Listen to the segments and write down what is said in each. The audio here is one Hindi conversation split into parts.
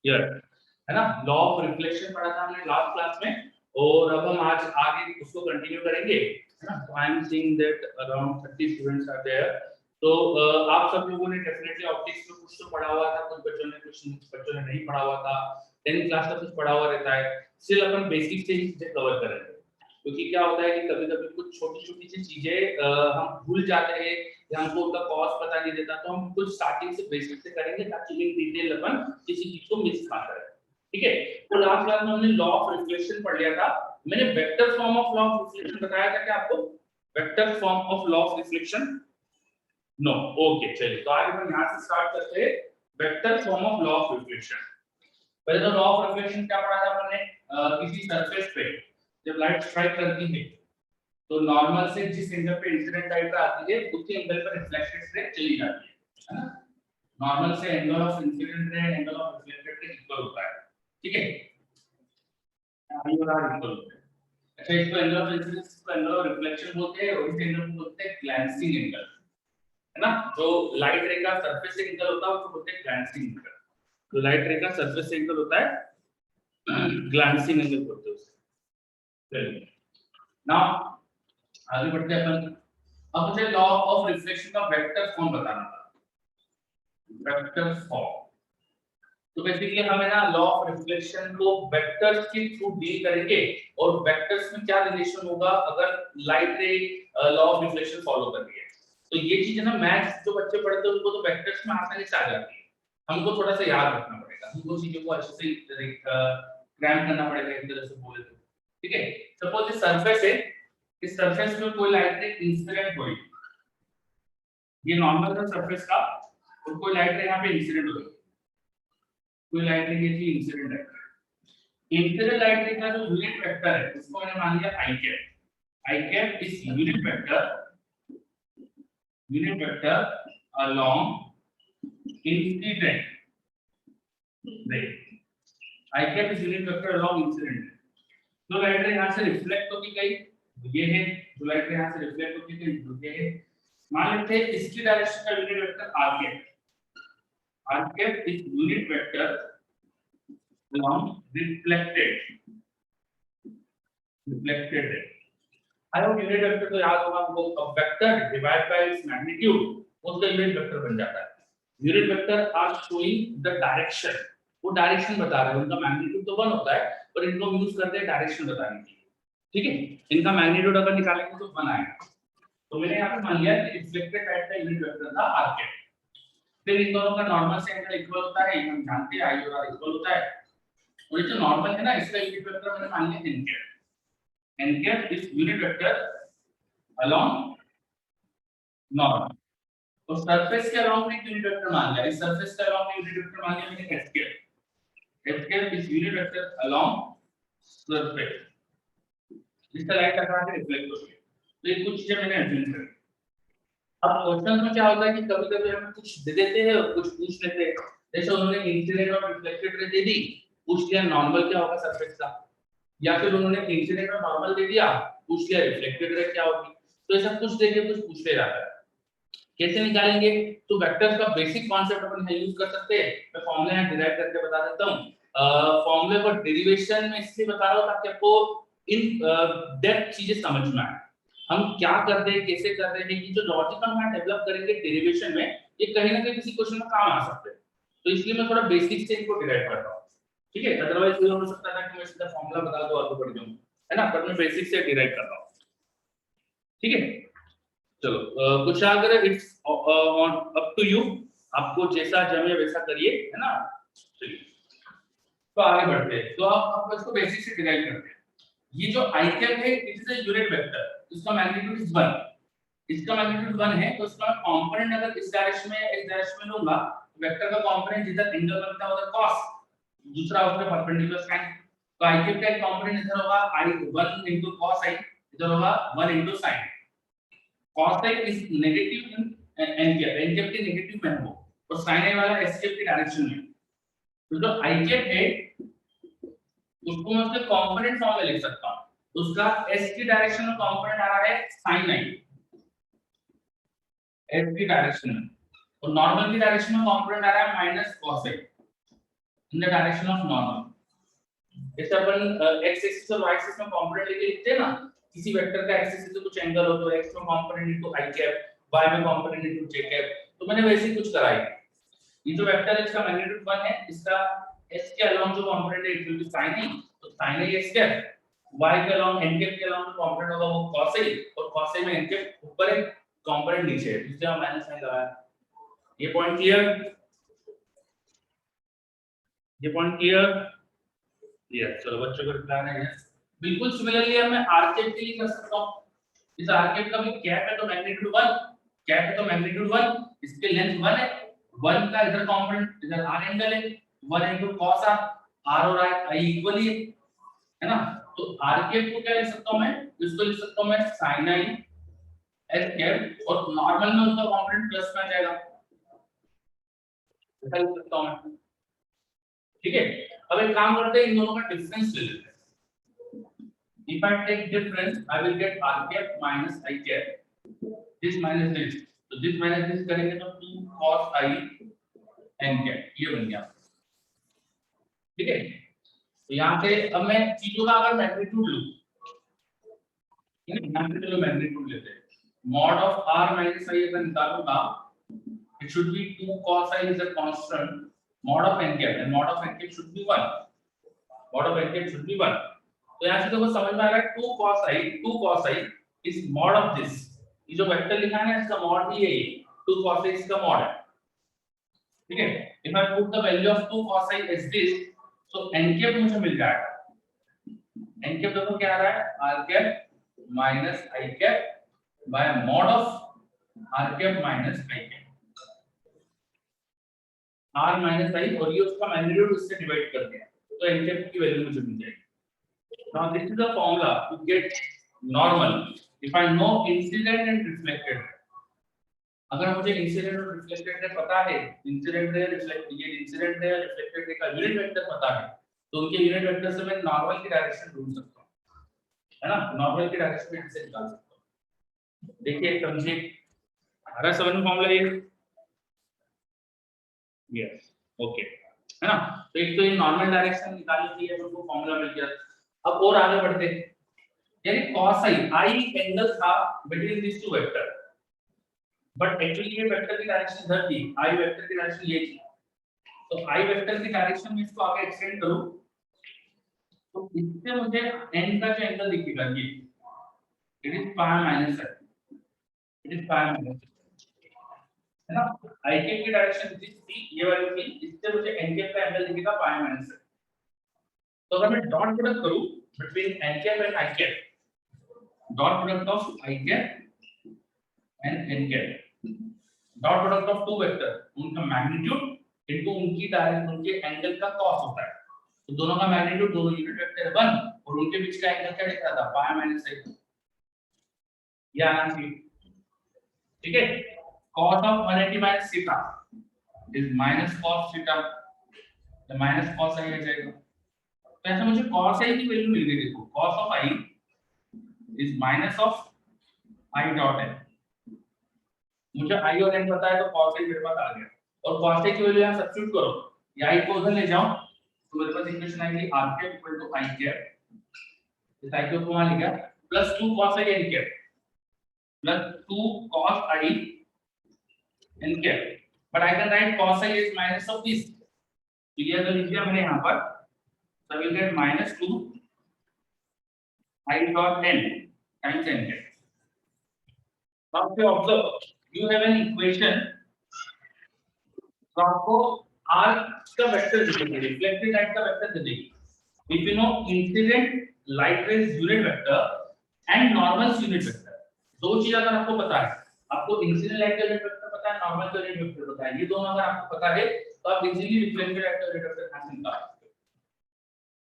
क्लियर है ना। लॉ ऑफ रिफ्लेक्शन पढ़ा था हमने लास्ट क्लास में, और अब हम आज आगे उसको कंटिन्यू करेंगे, है ना। तो I am seeing that around 30 students are there. तो आप सब लोगों ने डेफिनेटली ऑप्टिक्स में कुछ तो पढ़ा हुआ था, कुछ बच्चों ने नहीं पढ़ा हुआ था, 10th क्लास का कुछ पढ़ा हुआ रहता है। स्टिल अपन बेसिक से ही चीजें कवर करेंगे, क्योंकि क्या होता है कि कभी-कभी कुछ छोटी-छोटी सी चीजें हम भूल जाते हैं या हमको उनका कॉज पता नहीं रहता, तो हम कुछ स्टार्टिंग से बेसिक से करेंगे ताकि इन डिटेल अपन किसी चीज को मिस ना करें, ठीक है। तो लास्ट क्लास में हमने लॉ ऑफ रिफ्लेक्शन पढ़ लिया था। मैंने vector form of law of reflection बताया था क्या आपको? Vector form of law of reflection no, okay चलिए। तो आज हम यहां से स्टार्ट करते हैं vector form of law of reflection. पहले तो लॉ ऑफ रिफ्लेक्शन क्या पढ़ा था हमने? किसी सरफेस पे जब लाइट स्ट्राइक करती है तो नॉर्मल से जिस एंगल पे इंसिडेंट लाइट आती है उसी एंगल पर रिफ्लेक्टेड रे चली जाती है ना। नॉर्मल से angle of incident ray angle of reflected ray equal होता है, ठीक है, आई और आर इक्वल होते हैं। अच्छा, इसको एंगल ऑफ इंसिडेंस को एंगल ऑफ रिफ्लेक्शन बोलते हैं, और इस एंगल को बोलते हैं ग्लैंसिंग एंगल, है ना। जो लाइट रे का सरफेस से एंगल होता है उसको बोलते हैं ग्लैंसिंग एंगल। तो लाइट रे का सरफेस से एंगल होता है ग्लैंसिंग एंगल बोलते हैं उसे। चलिए नाउ आगे बढ़ते हैं अपन। अब मुझे लॉ ऑफ रिफ्लेक्शन का वेक्टर फॉर्म बताना था, वेक्टर फॉर्म। तो बेसिकली हमें ना लॉ ऑफ रिफ्लेक्शन को वेक्टर्स के थ्रू डील करेंगे, और वेक्टर्स में क्या रिलेशन होगा अगर लाइट रे लॉ ऑफ रिफ्लेक्शन फॉलो कर रही है। तो ये चीज है ना, मैथ्स जो बच्चे पढ़ते हैं उनको तो वेक्टर्स में आसानी से आ जाती है, हमको थोड़ा सा याद रखना पड़ेगा, हमको चीजों को अच्छे से क्रैम करना पड़ेगा एक तरह से बोले तो, ठीक है। सपोज ये सरफेस है, इस सरफेस में कोई लाइट रे इंसिडेंट हुई, ये नॉर्मल था सरफेस का, और कोई लाइट रे यहाँ पे इंसिडेंट हुई, कोई लाइट रे ये थी इंसिडेंट है। इंसिडेंट लाइट रे का जो यूनिट वेक्टर है उसको मैंने मान लिया i cap. I cap is unit vector along incident ray. I cap is unit vector along incident ray. जो लाइट रे यहाँ से रिफ्लेक्ट होके गई ये है, जो लाइट रे यहाँ से रिफ्लेक्ट होके गई ये है। मान लेते हैं इसकी डायरेक्शन का unit vector R cap. R cap is unit vector along reflected ray। I hope unit vector तो याद होगा हमको। अब vector divide by its magnitude उसका यूनिट वेक्टर बन जाता है। Unit vector are showing the direction, वो डायरेक्शन बता रहे हैं, उनका मैग्नीट्यूड तो 1 होता है पर इनको यूज करते हैं डायरेक्शन बताने के लिए, ठीक है। इनका मैग्नीट्यूड अगर निकालेंगे तो 1 आएगा। तो मैंने यहां पे मान लिया कि रिफ्लेक्टेड लाइट का यूनिट वेक्टर था आर कैप। फिर इन दोनों का नॉर्मल से एंगल इक्वल होता है, हम जानते हैं आई और आर इक्वल होता है। और ये जो नॉर्मल है ना इसका यूनिट वेक्टर मैंने मान लिया N cap. N cap is unit vector along normal. तो सरफेस के अलोंग एक यूनिट वेक्टर मान लिया, इस सरफेस के अलोंग यूनिट वेक्टर मान लिया मैंने S cap. S cap is unit vector along surface जिसका लाइट टकरा के रिफ्लेक्ट होती है। तो ये कुछ चीजें मैंने अज्यूम करी। अब क्वेश्चन में क्या होता है कि कभी-कभी हमें कुछ दे देते हैं और कुछ पूछ लेते हैं। जैसे उन्होंने इंसिडेंट और रिफ्लेक्टेड रे दे दी, पूछ लिया नॉर्मल क्या होगा सरफेस का, या फिर उन्होंने इंसिडेंट और नॉर्मल दे दिया, पूछ लिया रिफ्लेक्टेड रे क्या होगी। तो ऐसा कुछ देके कुछ पूछते जाता है। कैसे निकालेंगे? तो वेक्टर्स का बेसिक कांसेप्ट अपन यहाँ यूज कर सकते हैं। मैं फॉर्मूला यहाँ डिराइव करके बता देता हूँ। फॉर्मूले को डेरिवेशन में इसलिए बता रहा हूँ ताकि आपको इन डेप्थ चीजें समझ में आए, हम क्या कर रहे हैं, कैसे कर रहे हैं। ये जो लॉजिक हम यहाँ डेवलप करेंगे डेरिवेशन में, ये कहीं ना कहीं किसी क्वेश्चन में काम आ सकते हैं। तो इसलिए मैं थोड़ा बेसिक से इनको डिराइव कर रहा हूँ, ठीक है। अदरवाइज ये हो सकता है कि मैं सीधा फॉर्मूला बता दूं आगे बढ़ जाऊं, है ना। पर मैं बेसिक से डिराइव कर रहा हूँ, ठीक है। चलो Kushagra it's on up to you, आपको जैसा जमे वैसा करिए, है ना। चलिए तो आगे बढ़ते हैं। तो आप इसको बेसिक से डिराइव करते हैं। ये जो आई कैप है it is a unit vector, इसका मैग्नीट्यूड इज 1, इसका मैग्नीट्यूड 1 है। तो इसका कंपोनेंट अगर इस डायरेक्शन में इस डायरेक्शन में लूंगा, वेक्टर का कंपोनेंट जिधर एंगल बनता है उधर cos, दूसरा उसके परपेंडिकुलर साइन। तो आई कैप का एक कंपोनेंट इधर होगा i1 cos i, इधर होगा 1 sin। cos i is negative in n cap, n cap के नेगेटिव में है वो, और sin i वाला s कैप की डायरेक्शन में। तो जो i कैप है उसको मैं उसके कंपोनेंट फॉर्म में लिख सकता हूं। उसका s की डायरेक्शन में कंपोनेंट आ रहा है sin i, s की डायरेक्शन में, और नॉर्मल की डायरेक्शन में कंपोनेंट आ रहा है minus cos i। In the direction of normal. जैसे अपन x एक्सिस और y एक्सिस में कंपोनेंट लेके लिखते हैं ना, किसी वेक्टर का x एक्सिस से कुछ एंगल हो तो x में component into i cap, y में कंपोनेंट इनटू j कैप, तो मैंने वैसे ही कुछ कराई। ये जो वेक्टर है इसका मैग्नीट्यूड 1 है, इसका s के अलोंग जो कंपोनेंट है it will B sin i, तो sin i x cap, y के अलोंग n कैप के अलोंग जो कंपोनेंट होगा वो cos i, और cos i में n कैप ऊपर है, कंपोनेंट नीचे है, इसलिए हम माइनस साइन लगाया। ये पॉइंट क्लियर? ये पॉइंट क्लियर? यस, चलो बच्चों को रिप्लाई है। बिल्कुल सिमिलरली मैं r कैप के लिए कर सकता हूं। इस r कैप का भी कैप है तो मैग्नीट्यूड 1, कैप है तो मैग्नीट्यूड 1, इसके लेंथ 1 है, 1 का इधर कंपोनेंट इधर r एंगल है, 1 into cos r और i इक्वली है ना, तो r कैप को क्या लिख सकता हूं मैं, इसको लिख सकता हूं मैं sin i s कैप, और नॉर्मल में उसका कंपोनेंट प्लस में आ जाएगा, ऐसा लिख सकता हूं मैं। ठीक है, अब एक काम करते हैं, इन दोनों का डिफरेंस ले लेते हैं। If I take difference, I will get r cap minus i cap. This minus this, तो this minus this करेंगे तो 2 cos i n cap, ये बन गया। ठीक है, तो यहाँ पे अब मैं चीजों का अगर मैग्नीट्यूड लूं, यहाँ पे चलो मैग्नीट्यूड लेते हैं, mod of r minus i अगर निकालूंगा, it should be 2 cos i is a constant, mod of n cap, and mod of n cap should be 1, mod of n cap should be 1। तो यहाँ से देखो समझ में आ रहा है 2 cos i is mod of this, ये जो वेक्टर लिखा है ना इसका mod ही है ये, 2 cos i इसका mod है। ठीक है, if I put the value of 2 cos i as this, so n cap मुझे मिल जाएगा, n cap देखो क्या आ रहा है, r cap minus i cap by mod of r cap minus i cap, r minus i, और ये उसका मैग्नीट्यूड उससे डिवाइड कर दिया, तो n cap की वैल्यू मुझे मिल जाएगी। Now this is the formula to get normal. If I know incident and reflected, अगर मुझे इंसिडेंट और रिफ्लेक्टेड रे पता है, इंसिडेंट रे रिफ्लेक्ट, ये इंसिडेंट रे रिफ्लेक्टेड रे का यूनिट वेक्टर पता है, तो उनके यूनिट वेक्टर से मैं नॉर्मल की डायरेक्शन ढूंढ सकता हूं, है ना, नॉर्मल की डायरेक्शन में से निकाल सकता हूं। देखिए समझिए, हमारा समझ में फॉर्मूला ये, यस ओके, है ना, तो एक तो ये नॉर्मल डायरेक्शन निकालनी थी, है तो फॉर्मूला मिल गया। अब और आगे बढ़ते हैं, यानी cos i एंगल था between this two vector, but actually ये वेक्टर की डायरेक्शन इधर थी, i वेक्टर की डायरेक्शन ये थी, तो i वेक्टर की डायरेक्शन में इसको आगे एक्सटेंड करूं तो इससे मुझे n का जो एंगल दिखेगा ये, it is pi minus i, it is pi minus, है ना, i के की डायरेक्शन दिस थी, ये वाली थी, इससे मुझे n के का एंगल दिखेगा पाई माइनस i। तो अगर मैं डॉट प्रोडक्ट करूं between n cap and i cap, dot product of i cap and n cap, dot product of two vector, उनका मैग्नीट्यूड इनटू उनकी डायरेक्शन, उनके एंगल का कॉस होता है, तो दोनों का मैग्नीट्यूड, दोनों यूनिट वेक्टर 1 और उनके बीच का एंगल क्या दिख रहा था, पाई माइनस i, ये आना चाहिए। ठीक है, cos of 180 minus theta is minus cos theta, तो माइनस cos i आ जाएगा, तो ऐसे मुझे cos i की वैल्यू मिल गई, देखो cos of i is minus of i dot n, मुझे i और n पता है तो cos i मेरे पास आ गया, और cos i की वैल्यू यहां सब्स्टिट्यूट करो, या i को उधर ले जाओ तो मेरे पास इक्वेशन आएगी r cap equal to i cap, इस i को वहां ले गया, plus 2 cos i n cap plus 2 cos i n cap, but I can write cos i is minus of this, तो ये अगर लिख दिया मैंने यहां पर, so we get minus 2 i dot n times n cap। Now if you observe, you have an equation, तो आपको r का वेक्टर दिखेगा, रिफ्लेक्टेड लाइट का वेक्टर दिखेगा, if you know incident light rays unit vector and normal unit vector, दो चीज अगर आपको पता है, आपको इंसिडेंट लाइट का यूनिट वेक्टर पता है, नॉर्मल का यूनिट वेक्टर पता है, ये दोनों अगर आपको पता है तो आप इजीली रिफ्लेक्टेड लाइट का यूनिट वेक्टर निकाल सकते हो,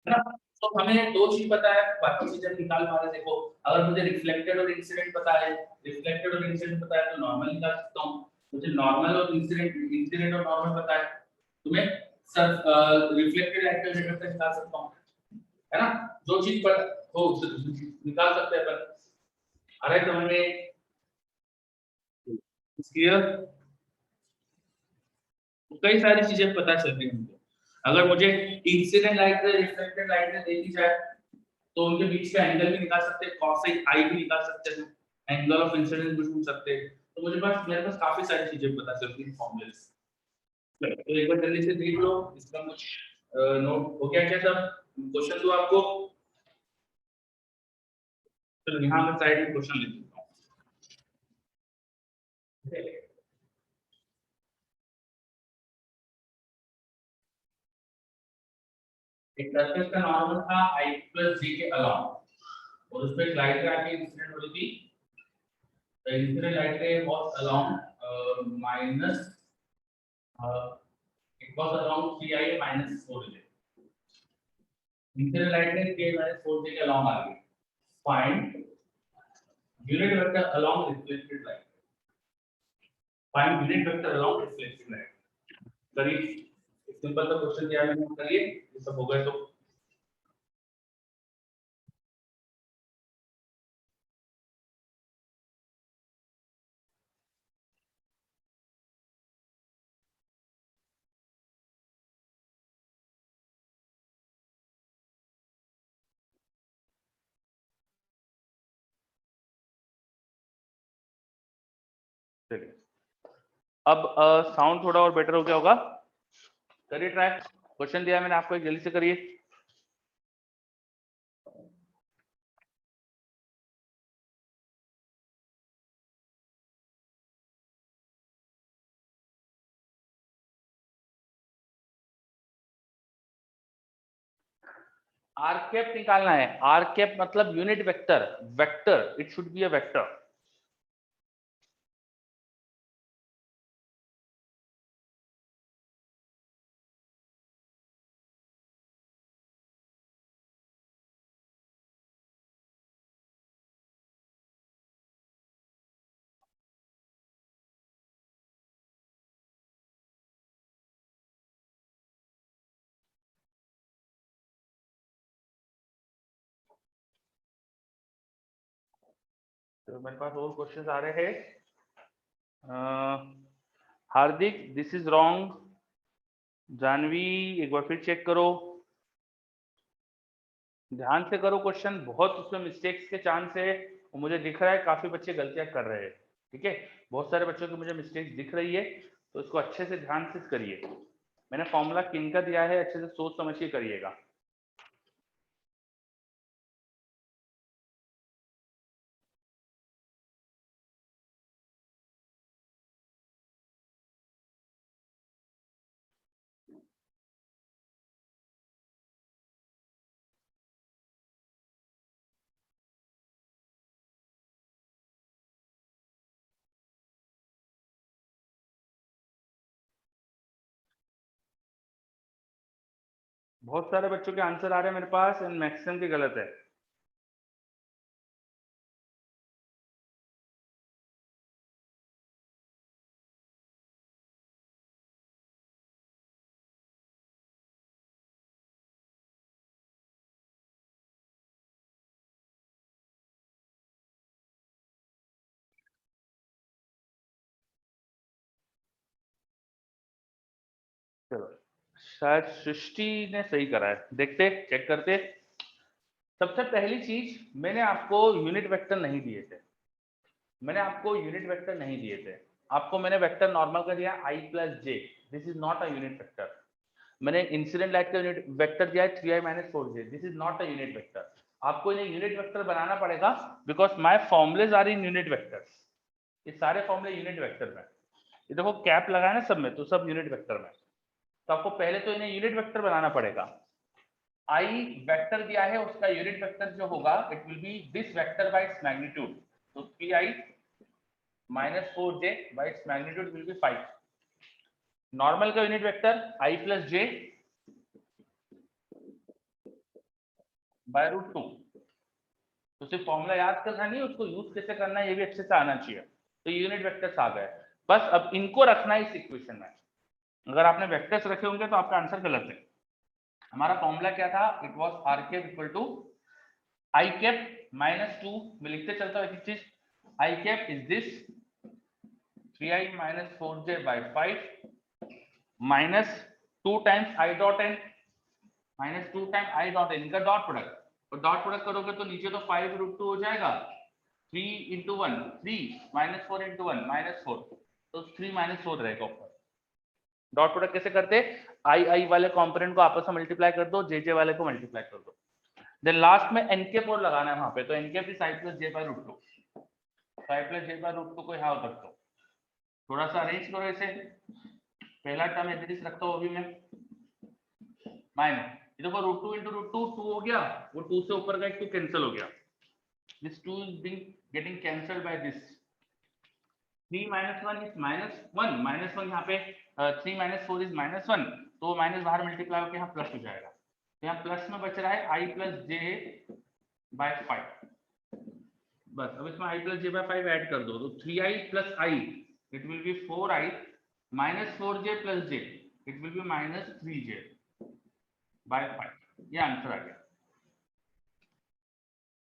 है ना। तो हमें दो चीज पता है, बाकी चीजें निकाल पा रहे, देखो अगर मुझे रिफ्लेक्टेड और इंसिडेंट पता है, रिफ्लेक्टेड और इंसिडेंट पता है तो नॉर्मल निकाल सकता हूं, मुझे नॉर्मल और इंसिडेंट और नॉर्मल पता है, तुम्हें रिफ्लेक्टेड लाइट का यूनिट वेक्टर निकाल सकता हूं, है ना, जो चीज पर हो निकाल सकते हैं अपन। अरे तो हमें क्लियर, कई सारी चीजें पता चल रही हैं हमको। अगर मुझे इंसिडेंट लाइट रे रिफ्लेक्टेड लाइट रे देखी जाए तो उनके बीच का एंगल भी निकाल सकते हैं, cosine i भी निकाल सकते हैं, एंगल ऑफ इंसिडेंस भी ढूंढ सकते हैं। तो मेरे पास काफी सारी चीजें पता चलती हैं फॉर्मूले से। तो एक बार जल्दी से देख लो इसका कुछ नोट हो गया क्या सब? क्वेश्चन दो आपको। चलो यहाँ मैं साइड में क्वेश्चन लिख देता हूँ। एक सरफेस का नॉर्मल था i प्लस g के अलाउंग और उस पे लाइट आके इंसिडेंट हो रही थी। The incident light ray was along minus it was along 3i minus 4j. Incident light ray 3i minus 4j के along आ गई. Find unit vector along reflected light. Find unit vector along reflected light. करिए सिंपल सा क्वेश्चन दिया मैंने, करिए ये सब हो गए तो चलिए अब साउंड थोड़ा और बेटर हो गया होगा। करिए ट्राई, क्वेश्चन दिया मैंने आपको, एक जल्दी से करिए। आर कैप निकालना है। आर कैप मतलब unit vector, vector it should be a vector. तो मेरे पास और क्वेश्चंस आ रहे हैं। हार्दिक दिस इज रॉन्ग। जानवी एक बार फिर चेक करो, ध्यान से करो क्वेश्चन, बहुत उसमें मिस्टेक्स के चांस है और मुझे दिख रहा है काफी बच्चे गलतियां कर रहे हैं। ठीक है, बहुत सारे बच्चों की मुझे मिस्टेक्स दिख रही है, तो इसको अच्छे से ध्यान से करिए। मैंने फॉर्मूला किन का दिया है, अच्छे से सोच समझ के करिएगा। बहुत सारे बच्चों के आंसर आ रहे हैं मेरे पास एंड मैक्सिमम के गलत है। चलो शायद सृष्टि ने सही करा है, देखते चेक करते। सबसे पहली चीज, मैंने आपको यूनिट वेक्टर नहीं दिए थे, मैंने आपको यूनिट वेक्टर नहीं दिए थे। आपको मैंने वेक्टर नॉर्मल का दिया i plus J, this is not a unit vector. मैंने इंसिडेंट लाइट का यूनिट वेक्टर दिया है 3i minus 4j, this is not a unit vector. आपको इन्हें यूनिट वेक्टर बनाना पड़ेगा because my formulas are in unit vectors. ये सारे फॉर्मुले यूनिट वेक्टर में, ये देखो कैप लगा है ना सब में, तो सब यूनिट वेक्टर में। तो आपको पहले तो इन्हें यूनिट वेक्टर बनाना पड़ेगा। i वेक्टर दिया है, उसका यूनिट वेक्टर जो होगा it will B this vector by its magnitude. तो 3i minus 4j by its magnitude will be 5. Normal का unit vector i plus j by root 2। तो सिर्फ फॉर्मूला याद करना नहीं, उसको यूज कैसे करना है ये भी अच्छे से आना चाहिए। तो यूनिट वेक्टर्स आ गए, बस अब इनको रखना है इस इक्वेशन में। अगर आपने वेक्टर्स रखे होंगे तो आपका आंसर गलत है। हमारा फॉर्मूला क्या था, it was r cap equal to i cap minus 2, मैं लिखते चलता हूँ एक चीज, i cap is this 3i minus 4j by 5 minus 2 times I dot N minus 2 time I dot N का डॉट प्रोडक्ट, और डॉट प्रोडक्ट करोगे तो नीचे तो 5√2 हो जाएगा, 3 इंटू 1 3 माइनस 4 इंटू 1 माइनस 4, तो 3 माइनस 4 रहेगा ऊपर। डॉट प्रोडक्ट कैसे करते, आई आई वाले कंपोनेंट को आपस में मल्टीप्लाई कर दो, जे जे वाले को मल्टीप्लाई कर दो, देन लास्ट में एन के पोर लगाना है वहां पे, तो एन के side plus J by root 2, side plus J by root 2 को यहाँ रख दो, थोड़ा सा अरेंज करो इसे, पहला टर्म एग्जिस्ट रखता हूँ अभी मैं, माइनस ये देखो रूट 2 इंटू रूट 2 2 हो गया, वो 2 से ऊपर का एक 2 कैंसिल हो गया, this 2 is being getting cancelled by this, 3 minus 1 is minus 1, minus 1 यहाँ पे 3 minus 4 is minus 1, तो माइनस बाहर मल्टीप्लाई होकर यहाँ प्लस हो जाएगा, यहाँ प्लस में बच रहा है i प्लस जे बाय 5, बस अब इसमें i plus J by 5 add कर दो, तो 3i plus i it will be 4i minus 4j plus j it will be minus 3j by 5, ये आंसर आ गया,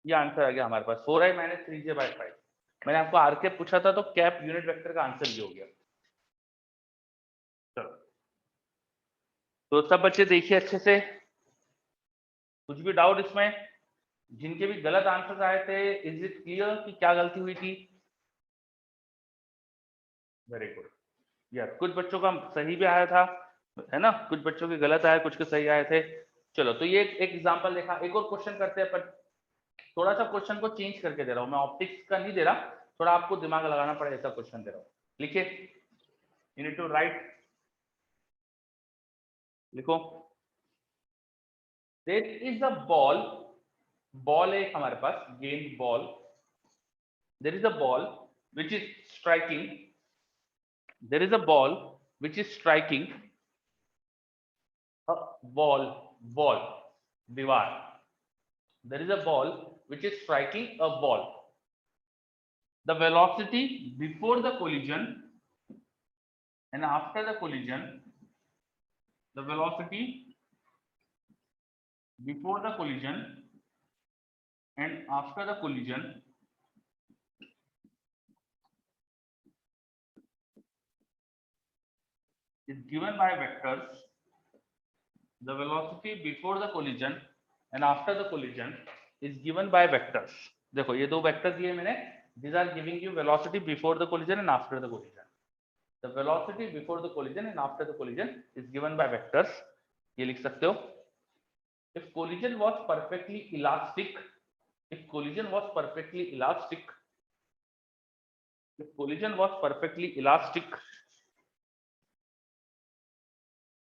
ये आंसर आ गया हमारे पास 4i माइनस 3j बाय 5। मैंने आपको आर के पूछा था तो कैप यूनिट वेक्टर का आंसर ये हो गया। चलो तो सब बच्चे देखिए अच्छे से, कुछ भी डाउट इसमें, जिनके भी गलत आंसर आए थे इज इट क्लियर कि क्या गलती हुई थी? वेरी गुड, यस कुछ बच्चों का सही भी आया था, है ना, कुछ बच्चों के गलत आए, कुछ के सही आए थे। चलो तो ये एक एग्जांपल देखा, एक और क्वेश्चन करते हैं, पर थोड़ा सा क्वेश्चन को चेंज करके दे रहा हूं मैं, ऑप्टिक्स का नहीं दे रहा, थोड़ा आपको दिमाग लगाना पड़े ऐसा क्वेश्चन दे रहा हूं। लिखिए, यू नीड टू राइट, लिखो, there is a ball, ball है हमारे पास, गेंद ball, there is a ball which is striking, there is a ball which is striking a wall दीवार, there is a ball which is striking a ball, the velocity before the collision and after the collision, the velocity before the collision and after the collision is given by vectors, the velocity before the collision and after the collision is given by vectors। देखो ये दो वेक्टर दिए मैंने, these are giving you velocity before the collision and after the collision, the velocity before the collision and after the collision is given by vectors, ये लिख सकते हो। if collision was perfectly elastic, if collision was perfectly elastic, if collision was perfectly elastic,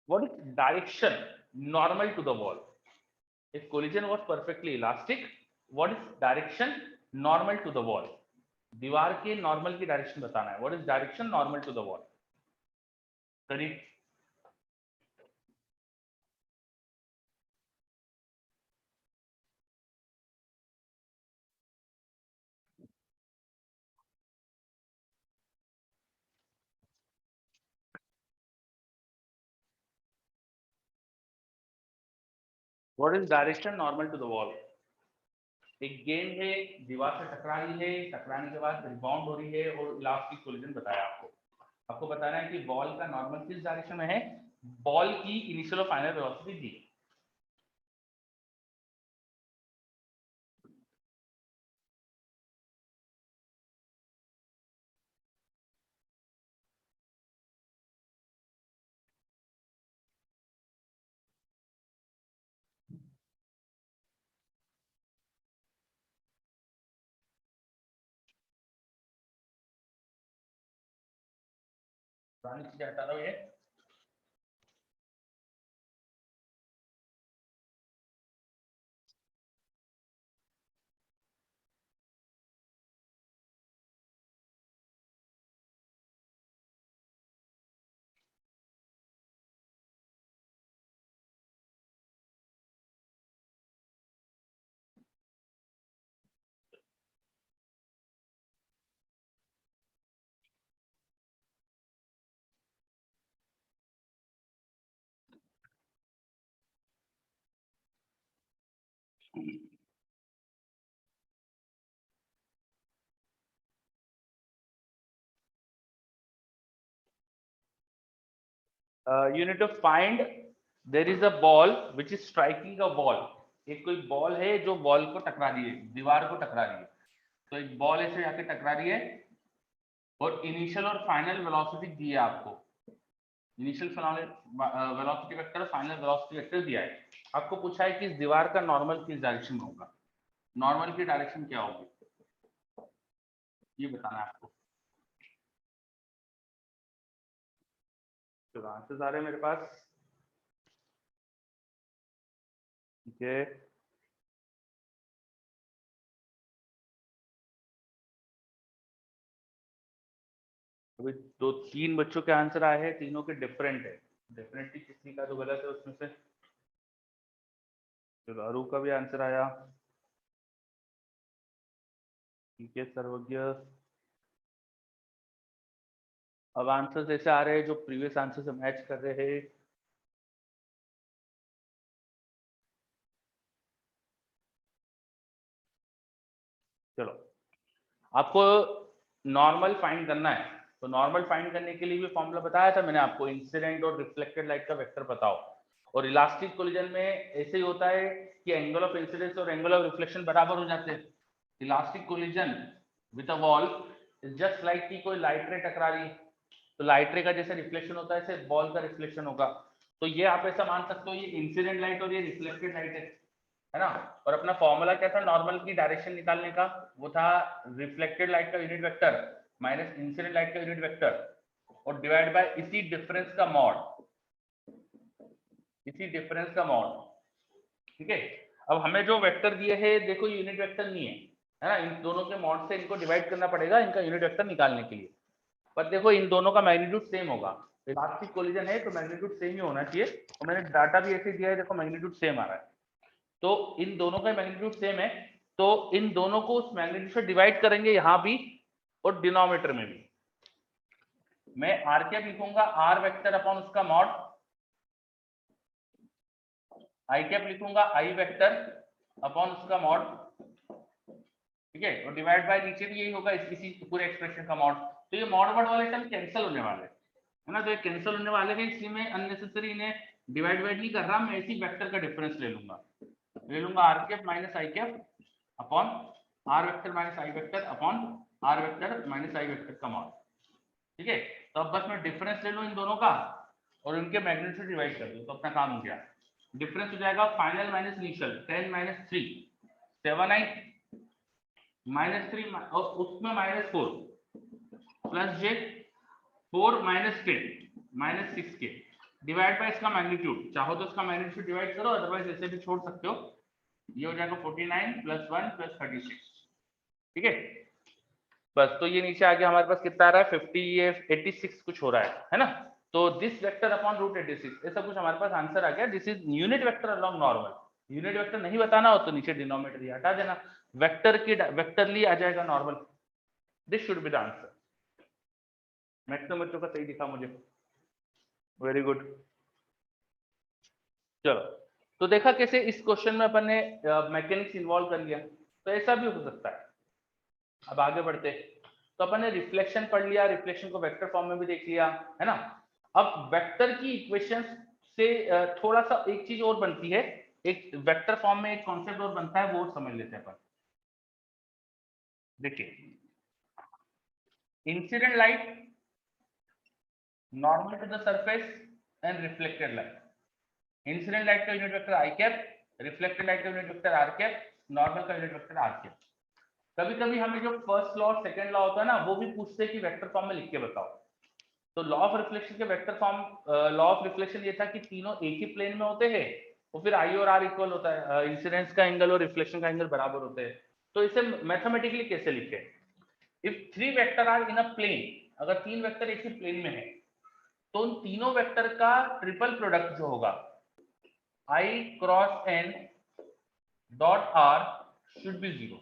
what is direction normal to the wall? If collision was perfectly elastic, what is direction normal to the wall? दीवार के नॉर्मल की डायरेक्शन बताना है, what is direction normal to the wall? करिए, what is direction normal to the wall? एक गेंद है, दीवार से टकरा रही है, टकराने के बाद रिबाउंड हो रही है और इलास्टिक कोलिजन बताया आपको, आपको बताना है कि बॉल का नॉर्मल किस डायरेक्शन में है, बॉल की इनिशियल और फाइनल वेलोसिटी दी, पुरानी चीजें हटा दो ये, you need to find there is a ball which is striking a wall. एक कोई बॉल है जो बॉल को टकरा रही है, दीवार को टकरा रही है. तो एक बॉल ऐसे जाके टकरा रही है और इनिशियल और फाइनल वेलोसिटी दी है आपको. Initial velocity vector, final velocity vector दिया है. आपको पूछा है कि इस दीवार का नॉर्मल किस डायरेक्शन में होगा. नॉर्मल की डायरेक्शन क्या होगी ये बताना है आपको. तो आंसर्स आ रहे हैं मेरे पास. ठीक है, अभी 2-3 बच्चों के आंसर आए हैं, तीनों के डिफरेंट है. डेफिनेटली किसी का तो गलत है उसमें से. चलो अरू का भी आंसर आया. ठीक है सर्वज्ञ. अब आंसर्स ऐसे आ रहे हैं जो प्रीवियस आंसर से मैच कर रहे हैं. चलो आपको नॉर्मल फाइंड करना है. तो नॉर्मल फाइंड करने के लिए भी फॉर्मूला बताया था मैंने आपको. इंसिडेंट और रिफ्लेक्टेड लाइट का वेक्टर बताओ. और इलास्टिक कोलिजन में ऐसे ही होता है कि एंगल ऑफ इंसिडेंस और एंगल ऑफ रिफ्लेक्शन बराबर हो जाते हैं. Elastic collision with a wall is just like कि कोई लाइट रे टकरा रही है, तो लाइट रे का जैसे रिफ्लेक्शन होता है ऐसे बॉल का रिफ्लेक्शन होगा. तो ये आप ऐसा मान सकते हो ये इंसिडेंट लाइट और ये रिफ्लेक्टेड लाइट है ना. और अपना फॉर्मूला क्या था नॉर्मल की डायरेक्शन निकालने का, वो था रिफ्लेक्टेड लाइट का unit vector minus incident light का यूनिट वेक्टर और डिवाइड बाय इसी डिफरेंस का मॉड. इसी डिफरेंस का मॉड. ठीक है. अब हमें जो वेक्टर दिए हैं देखो यूनिट वेक्टर नहीं है ना. इन दोनों के मॉड से इनको डिवाइड करना पड़ेगा इनका यूनिट वेक्टर निकालने के लिए. पर देखो इन दोनों का मैग्नीट्यूड सेम होगा. इलास्टिक कोलिजन है तो मैग्नीट्यूड सेम ही होना चाहिए. और मैंने डाटा भी ऐसे दिया है, देखो मैग्नीट्यूड सेम आ रहा है. तो इन दोनों का मैग्नीट्यूड सेम है, तो इन दोनों को उस मैग्नीट्यूड से डिवाइड करेंगे यहां भी और डिनोमिनेटर में भी. मैं आर कैप लिखूंगा आर वेक्टर अपॉन उसका मॉड, आई कैप लिखूंगा आई वेक्टर अपॉन उसका मॉड. ठीक है. और डिवाइड बाय नीचे भी यही होगा इसी पूरे एक्सप्रेशन का मॉड. तो ये मॉड वर्ड वाले टर्म कैंसिल होने वाले है ना. तो ये कैंसिल होने वाले हैं, इसलिए मैं अननेसेसरी इन्हें डिवाइड नहीं कर रहा. मैं इसी वेक्टर का डिफरेंस ले लूंगा R cap minus I cap upon R vector minus I vector upon R vector minus I vector का मॉड. ठीक है. तो अब बस मैं डिफरेंस ले लूं इन दोनों का और इनके मैग्नीट्यूड से डिवाइड कर दूं तो अपना काम हो गया. डिफरेंस हो जाएगा final minus initial 10 minus 3 7 9 minus 3 और उसमें माइनस 4 प्लस जे 4 माइनस 10 माइनस 6 के डिवाइड बाय इसका मैग्नीट्यूड. चाहो तो इसका मैग्नीट्यूड डिवाइड करो, अदरवाइज ऐसे भी छोड़ सकते हो. ये हो जाएगा 49 प्लस 1 प्लस 36. ठीक है. बस. तो ये नीचे आ गया हमारे पास कितना आ रहा है 50, ये 86 कुछ हो रहा है ना. तो दिस वेक्टर अपॉन रूट 86 ऐसा कुछ हमारे पास आंसर आ गया. This is unit vector along normal. Unit vector नहीं बताना हो तो नीचे डिनोमिनेटर ही हटा देना. वेक्टरली आ जाएगा normal. This should be the answer. Maximum बच्चों का सही दिखा मुझे. Very good. चलो तो देखा कैसे इस क्वेश्चन में अपन ने मैकेनिक्स इन्वॉल्व कर लिया. तो ऐसा भी हो सकता है. अब आगे बढ़ते. तो अपन ने रिफ्लेक्शन पढ़ लिया, रिफ्लेक्शन को वेक्टर फॉर्म में भी देख लिया है ना. अब वेक्टर की इक्वेशन से थोड़ा सा एक चीज और बनती है. एक वेक्टर फॉर्म में एक कॉन्सेप्ट और बनता है, वो समझ लेते हैं अपन. देखिए incident light, normal to the surface and reflected light. Incident light का unit vector I cap, reflected light का unit vector R cap, normal का यूनिट वेक्टर आर कैप. कभी कभी हमें जो फर्स्ट लॉ और सेकंड लॉ होता है ना, वो भी पूछते हैं कि वेक्टर फॉर्म में लिख के बताओ. तो लॉ ऑफ रिफ्लेक्शन के vector form, law of reflection ये था कि तीनों एक ही प्लेन में होते हैं और फिर आई और आर इक्वल होता है. इंसिडेंस का एंगल और रिफ्लेक्शन का एंगल बराबर होते हैं. तो इसे मैथमेटिकली कैसे लिखे. If 3 vector are in a plane, अगर 3 वेक्टर एक ही प्लेन में है तो उन तीनों वेक्टर का ट्रिपल प्रोडक्ट जो होगा i cross n dot r should be 0.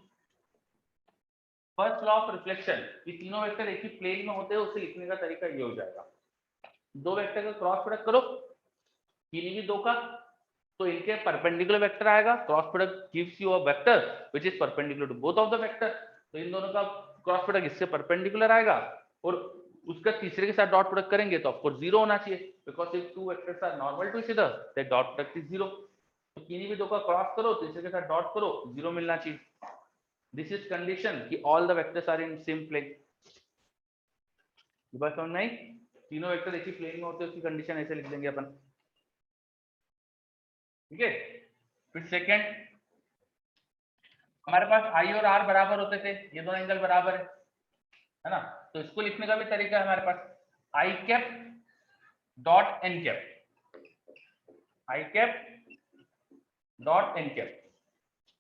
First law of reflection, ये तीनों वेक्टर एक ही प्लेन में होते हैं, उसे लिखने का तरीका ये हो जाएगा. 2 वेक्टर का क्रॉस प्रोडक्ट करो, किन्हीं भी 2 का, तो इनके परपेंडिकुलर वेक्टर आएगा. Cross product gives you a vector which is perpendicular to both of the vector. तो इन दोनों का क्रॉस प्रोडक्ट इससे परपेंडिकुलर आएगा और उसका तीसरे के साथ डॉट प्रोडक्ट करेंगे तो ऑफकोर्स जीरो होना चाहिए, because if two vectors are normal to each other that dot product is zero. तो किन्हीं भी दो का क्रॉस करो, तीसरे के साथ डॉट करो, जीरो मिलना चाहिए। दिस इज कंडीशन कि all the vectors are in same plane. ये बात समझ में आई? तीनों वेक्टर एक ही प्लेन में होते हैं, उसकी कंडीशन ऐसे लिख देंगे अपन। ठीक है, फिर सेकेंड, हमारे पास आई और आर बराबर होते थे, ये दोनों एंगल बराबर है ना? तो इसको लिखने का भी तरीका है हमारे पास, आई cap dot N cap, i cap dot N cap.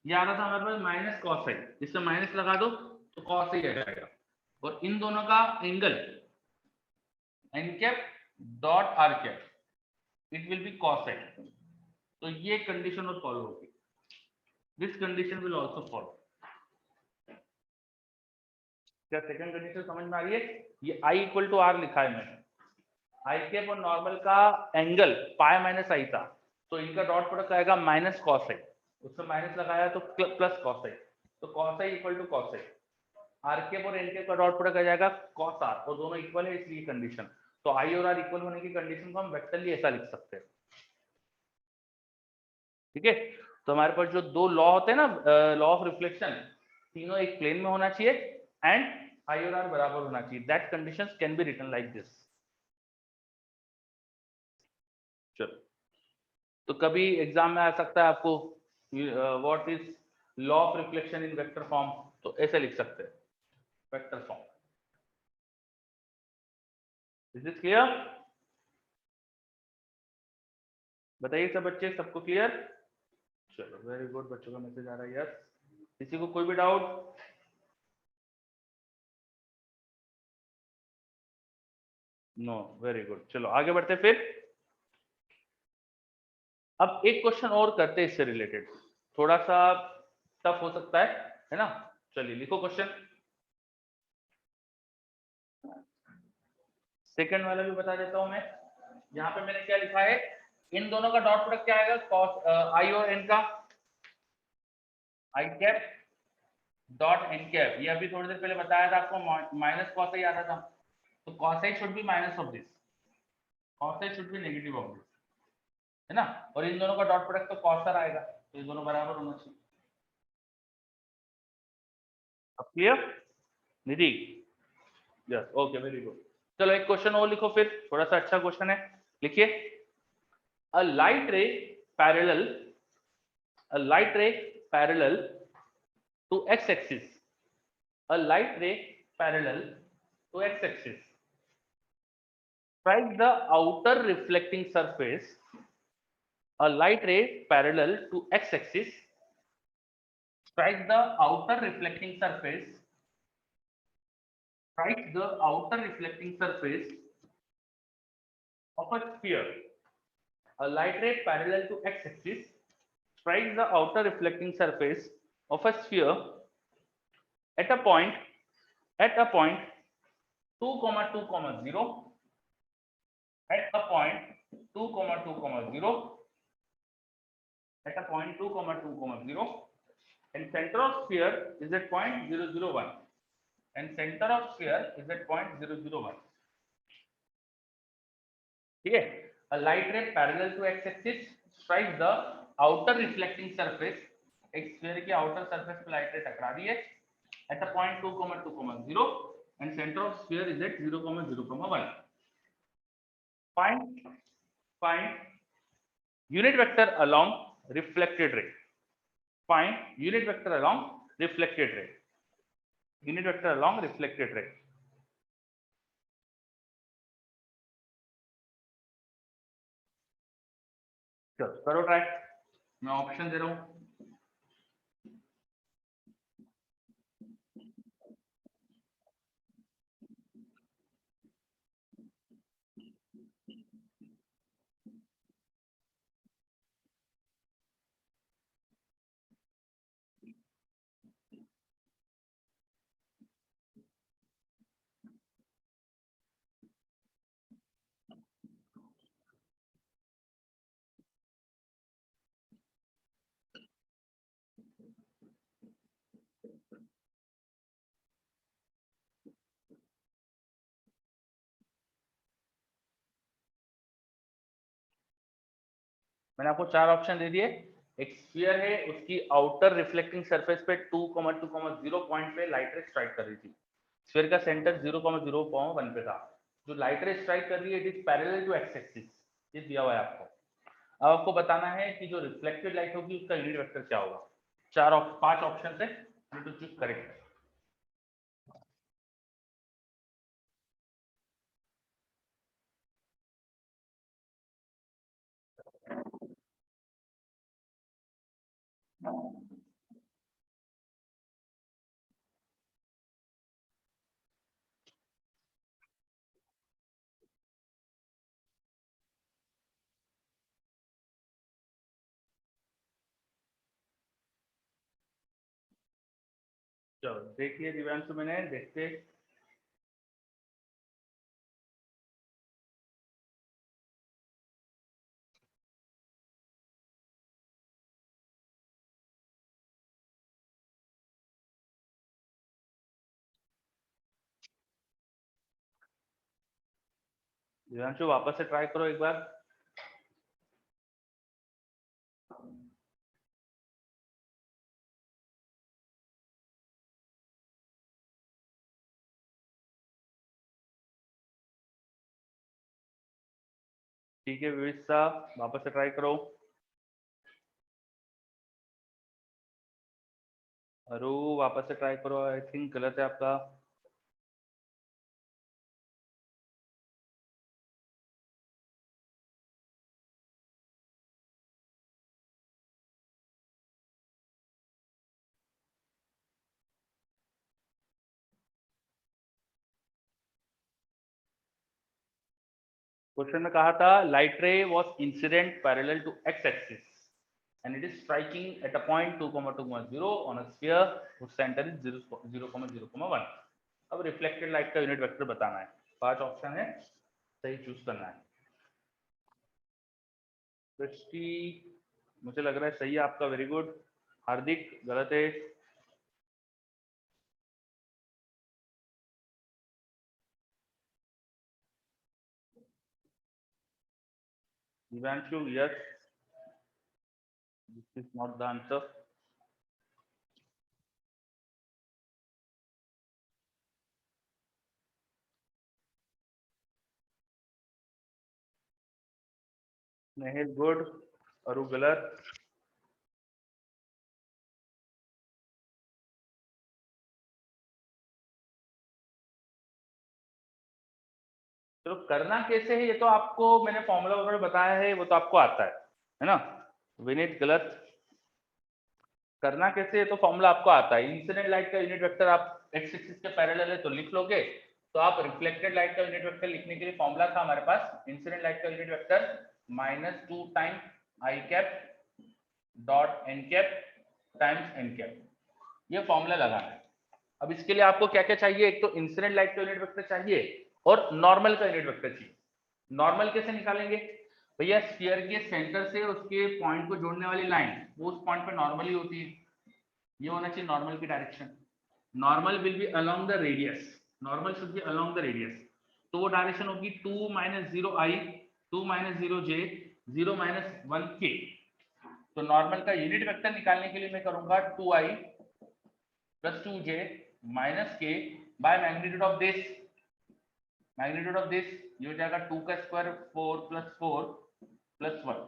ये आ रहा था हमारे पास माइनस कॉस आई, इससे माइनस लगा दो तो कॉस आई आ जाएगा, और इन दोनों का angle n cap dot r cap, it will be cos आई। तो ये कंडीशन और फॉलो होगी, this condition will also follow. क्या सेकंड कंडीशन समझ में आ रही है? ये आई इक्वल टू आर लिखा है मैंने, आई कैप और नॉर्मल का एंगल पाई माइनस आई था, तो इनका डॉट प्रोडक्ट आएगा माइनस कॉस आई, उसमें माइनस लगाया तो प्लस कॉस आई, तो cos I equal to cos I. R cap और एन कैप का डॉट प्रोडक्ट आ जाएगा कॉस आर, और दोनों इक्वल है इसलिए कंडीशन। तो आई और आर इक्वल होने की कंडीशन को हम वेक्टरली ऐसा लिख सकते हैं। ठीक है, तो हमारे पास जो दो लॉ होते हैं ना, लॉ ऑफ रिफ्लेक्शन, तीनों एक प्लेन में होना चाहिए एंड आई और आर बराबर होना चाहिए, that conditions can be written like this. चलो, तो कभी एग्जाम में आ सकता है आपको what is law of reflection in vector form, तो ऐसे लिख सकते हैं vector form. Is it clear? बताइए सब बच्चे, सबको क्लियर? चलो वेरी गुड, बच्चों का मैसेज आ रहा है यस। किसी को कोई भी डाउट? No, very good. चलो आगे बढ़ते फिर। अब एक क्वेश्चन और करते हैं इससे रिलेटेड, थोड़ा सा टफ हो सकता है ना? चलिए लिखो क्वेश्चन। सेकंड वाला भी बता देता हूं मैं। यहाँ पे मैंने क्या लिखा है, इन दोनों का डॉट प्रोडक्ट क्या आएगा, कॉस आई और एन का, आई कैप डॉट एन कैप। ये अभी थोड़ी देर पहले बताया था आपको, माइनस कॉस आई आता था, तो cos i should be minus of this, cos i should be negative of this, है ना? और इन दोनों का डॉट प्रोडक्ट तो कॉस आर आएगा, तो ये दोनों बराबर होना चाहिए। अब clear Nidhi? Yes, okay, very good. चलो एक क्वेश्चन और लिखो फिर, थोड़ा सा अच्छा क्वेश्चन है, लिखिए। A light ray parallel, a light ray parallel to x-axis, a light ray parallel to x-axis strike the outer reflecting surface, a light ray parallel to x-axis strike the outer reflecting surface, strike the outer reflecting surface of a sphere, a light ray parallel to x-axis strikes the outer reflecting surface of a sphere at a point, at a point 2 comma 2 comma 0, at a point 2 comma 2 comma 0, at a point 2 comma 2 comma 0, and center of sphere is at point 0 0 1, and center of sphere is at point 0 0 1. ठीक है, a light ray parallel to x-axis strikes the outer reflecting surface, एक sphere की outer surface पे light ray टकरा रही है at a point 2 comma 2 comma 0, and center of sphere is at 0 comma 0 comma 1. Find unit vector along reflected ray. Find unit vector along reflected ray. Unit vector along reflected ray. चलो करो ट्राई, मैं ऑप्शन दे रहा हूं। मैंने आपको 4 ऑप्शन दे दिए। एक स्फीयर है, उसकी आउटर रिफ्लेक्टिंग सरफेस पे 2,2,0 पॉइंट पे लाइट रे स्ट्राइक कर रही थी। स्फीयर का सेंटर 0,0,1 पे था। जो लाइट रे स्ट्राइक कर रही है it is parallel to X axis, ये दिया हुआ है आपको। अब आपको बताना है कि जो रिफ्लेक्टेड लाइट होगी उसका यूनिट वेक्टर क्या होगा। 5 ऑप्शन है, यू टू चूज करेक्ट। चलो देखिए दिव्यांशु, मैंने देखते दिव्यांशु वापस से ट्राई करो एक बार। ठीक है विवेक साहब, वापस से ट्राई करो। अरु वापस से ट्राई करो, आई थिंक गलत है आपका। क्वेश्चन में कहा था light ray was incident parallel to X axis and it is striking at a point 2,2,0 on a sphere whose center is 0,0,1। अब रिफ्लेक्टेड लाइट का यूनिट वेक्टर बताना है। 5 ऑप्शन है, सही चूज करना है। दृष्टि, मुझे लग रहा है सही है आपका, वेरी गुड। हार्दिक गलत है। Divyanshu, yes, this is not the answer. Snehil good, अरु गलत। चलो करना कैसे है ये तो आपको मैंने फॉर्मूला वगैरह बताया है, वो तो आपको आता है ना। विनीत गलत। करना कैसे है तो फॉर्मूला आपको आता है। इंसिडेंट लाइट का यूनिट वेक्टर आप एक्स एक्सिस के पैरेलल है तो लिख लोगे। तो आप रिफ्लेक्टेड लाइट का यूनिट वेक्टर लिखने के लिए फॉर्मूला था हमारे पास, इंसिडेंट लाइट का unit vector -2 times I cap dot N cap times N cap, ये फॉर्मूला लगाना है। अब इसके लिए आपको क्या क्या चाहिए, एक तो इंसिडेंट लाइट का यूनिट वेक्टर चाहिए और नॉर्मल का यूनिट वेक्टर चाहिए। नॉर्मल कैसे निकालेंगे भैया, स्फीयर के सेंटर से उसके पॉइंट को जोड़ने वाली लाइन वो उस पॉइंट पे नॉर्मली होती है, ये होना चाहिए नॉर्मल की direction. Normal will be along the radius, normal should be along the radius. तो वो डायरेक्शन होगी 2 - 0i 2 - 0j 0 - 1k। तो नॉर्मल का यूनिट वेक्टर निकालने के लिए मैं करूंगा 2i + 2j - k by magnitude of this. Magnitude of this ये हो जाएगा 2 का स्क्वायर 4 + 4 + 1,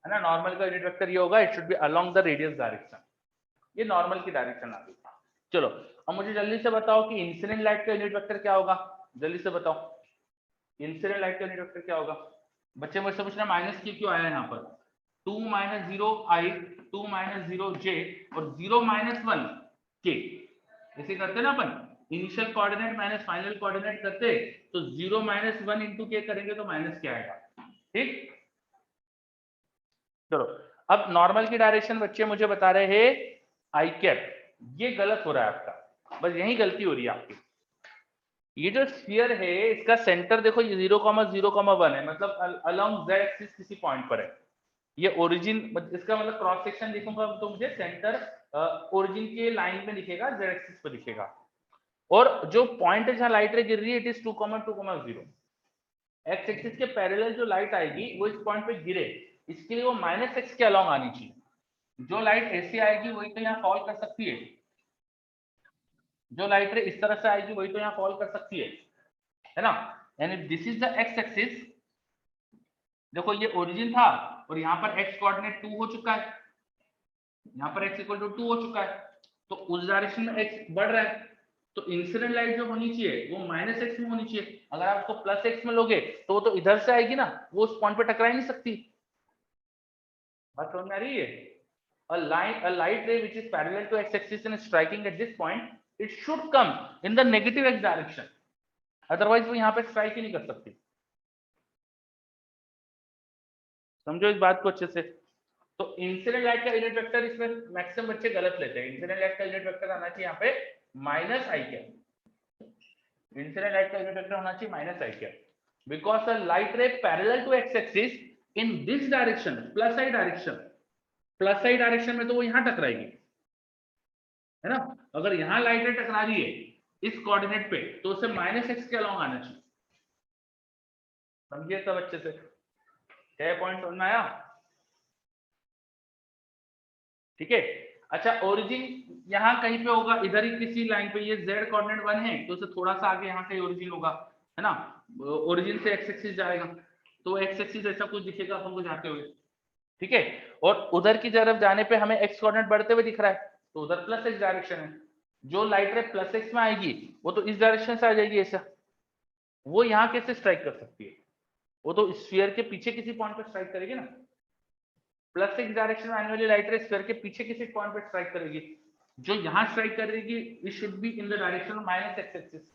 है ना। नॉर्मल का यूनिट वेक्टर ये होगा, it should B along the radius direction. ये नॉर्मल की डायरेक्शन आ गई। चलो अब मुझे जल्दी से बताओ कि इंसिडेंट लाइट का यूनिट वेक्टर क्या होगा, जल्दी से बताओ इंसिडेंट लाइट का यूनिट वेक्टर क्या होगा। बच्चे मुझसे पूछ रहे हैं माइनस की क्यों आया यहाँ पर। 2 - 0i 2 - 0j और 0 - 1k, ऐसे करते ना अपन, initial coordinate minus final coordinate करते, तो 0 - 1 इंटू के करेंगे तो माइनस क्या आएगा, ठीक। चलो अब नॉर्मल की डायरेक्शन बच्चे मुझे बता रहे हैं आई कैप, ये गलत हो रहा है आपका, बस यही गलती हो रही है आपकी। ये जो स्फीयर है इसका सेंटर देखो ये 0,0,1 है, मतलब अलोंग z एक्सिस किसी पॉइंट पर है। ये ओरिजिन, इसका मतलब क्रॉस सेक्शन देखूंगा तो मुझे सेंटर ओरिजिन के लाइन में दिखेगा, z एक्सिस पर दिखेगा। और जो पॉइंट है जहां लाइट रे गिर रही है इट इज 2,2,0। एक्स एक्सिस के पैरेलल जो लाइट आएगी वो इस पॉइंट पे गिरे, इसके लिए वो -x के अलोंग आनी चाहिए। जो लाइट ऐसे आएगी वही तो यहाँ फॉल कर सकती है, जो लाइट रे इस तरह से आएगी वही तो यहाँ फॉल कर सकती है ना। And this is the x axis, देखो ये ओरिजिन था और यहाँ पर x कोऑर्डिनेट 2 हो चुका है, यहाँ पर x इक्वल टू 2 हो चुका है, तो उस डायरेक्शन में x बढ़ रहा है, तो इंसिडेंट लाइट जो होनी चाहिए वो -x में होनी चाहिए। अगर आप उसको +x में लोगे तो वो तो इधर से आएगी ना, वो उस पॉइंट पे टकरा ही नहीं सकती। बात समझ में आ रही है? A light ray which is parallel to x-axis and striking at this point, it should come in the negative x direction. Otherwise वो यहाँ पे स्ट्राइक ही नहीं कर सकती। समझो इस बात को अच्छे से। तो इंसिडेंट लाइट का यूनिट वेक्टर इसमें मैक्सिमम बच्चे गलत लेते हैं। इंसिडेंट लाइट का यूनिट वेक्टर आना चाहिए यहाँ पे -i, इंसिडेंट लाइट का यूनिट वेक्टर होना चाहिए -i, because a light ray parallel to x-axis in this direction, +i direction, +i direction में तो वो यहाँ टकराएगी, है ना। अगर यहाँ लाइट रे टकरा रही है इस कोऑर्डिनेट पे तो उसे -x के अलोंग आना चाहिए। समझिए सब अच्छे से, क्या पॉइंट समझ में आया? ठीक है। अच्छा, ओरिजिन यहाँ कहीं पे होगा, इधर ही किसी लाइन पे, ये z कोऑर्डिनेट 1 है तो उसे थोड़ा सा आगे यहाँ कहीं ओरिजिन होगा, है ना। ओरिजिन से x एक्सिस जाएगा तो x एक्सिस ऐसा कुछ दिखेगा हमको जाते हुए, ठीक है। और उधर की तरफ जाने पे हमें x कोऑर्डिनेट बढ़ते हुए दिख रहा है तो उधर +x डायरेक्शन है। जो लाइट रे +x में आएगी वो तो इस डायरेक्शन से आ जाएगी ऐसा, वो यहाँ कैसे स्ट्राइक कर सकती है? वो तो स्फीयर के पीछे किसी पॉइंट पे स्ट्राइक करेगी ना। +x डायरेक्शन में आने वाली लाइट रे स्फीयर के पीछे किसी पॉइंट पे स्ट्राइक करेगी, जो यहां स्ट्राइक करेगी it should be in the direction of -x axis.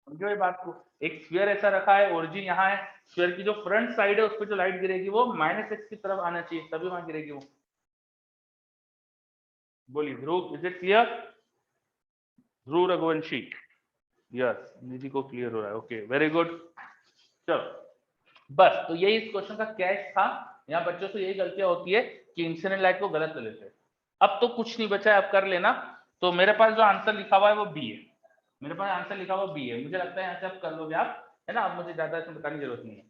समझो ये बात को। एक स्फीयर ऐसा रखा है, ओरिजिन यहाँ है, स्फीयर की जो फ्रंट साइड है उस पर जो लाइट गिरेगी वो -x की तरफ आना चाहिए, तभी वहां गिरेगी वो। बोलिए Dhruv, is it clear? Dhruv Raghuvanshi, yes, Nidhi को क्लियर हो रहा है, ओके वेरी गुड। चलो बस, तो यही इस क्वेश्चन का कैच था। यहाँ बच्चों से यही गलतियां होती है कि इंसिडेंट लाइट को गलत ले लेते हैं। अब तो कुछ नहीं बचा है, अब कर लेना। तो मेरे पास जो आंसर लिखा हुआ है वो बी है, मेरे पास आंसर लिखा हुआ बी है, मुझे लगता है यहाँ से आप कर लोगे आप, है ना। अब मुझे ज्यादा इसमें बताने की जरूरत नहीं है।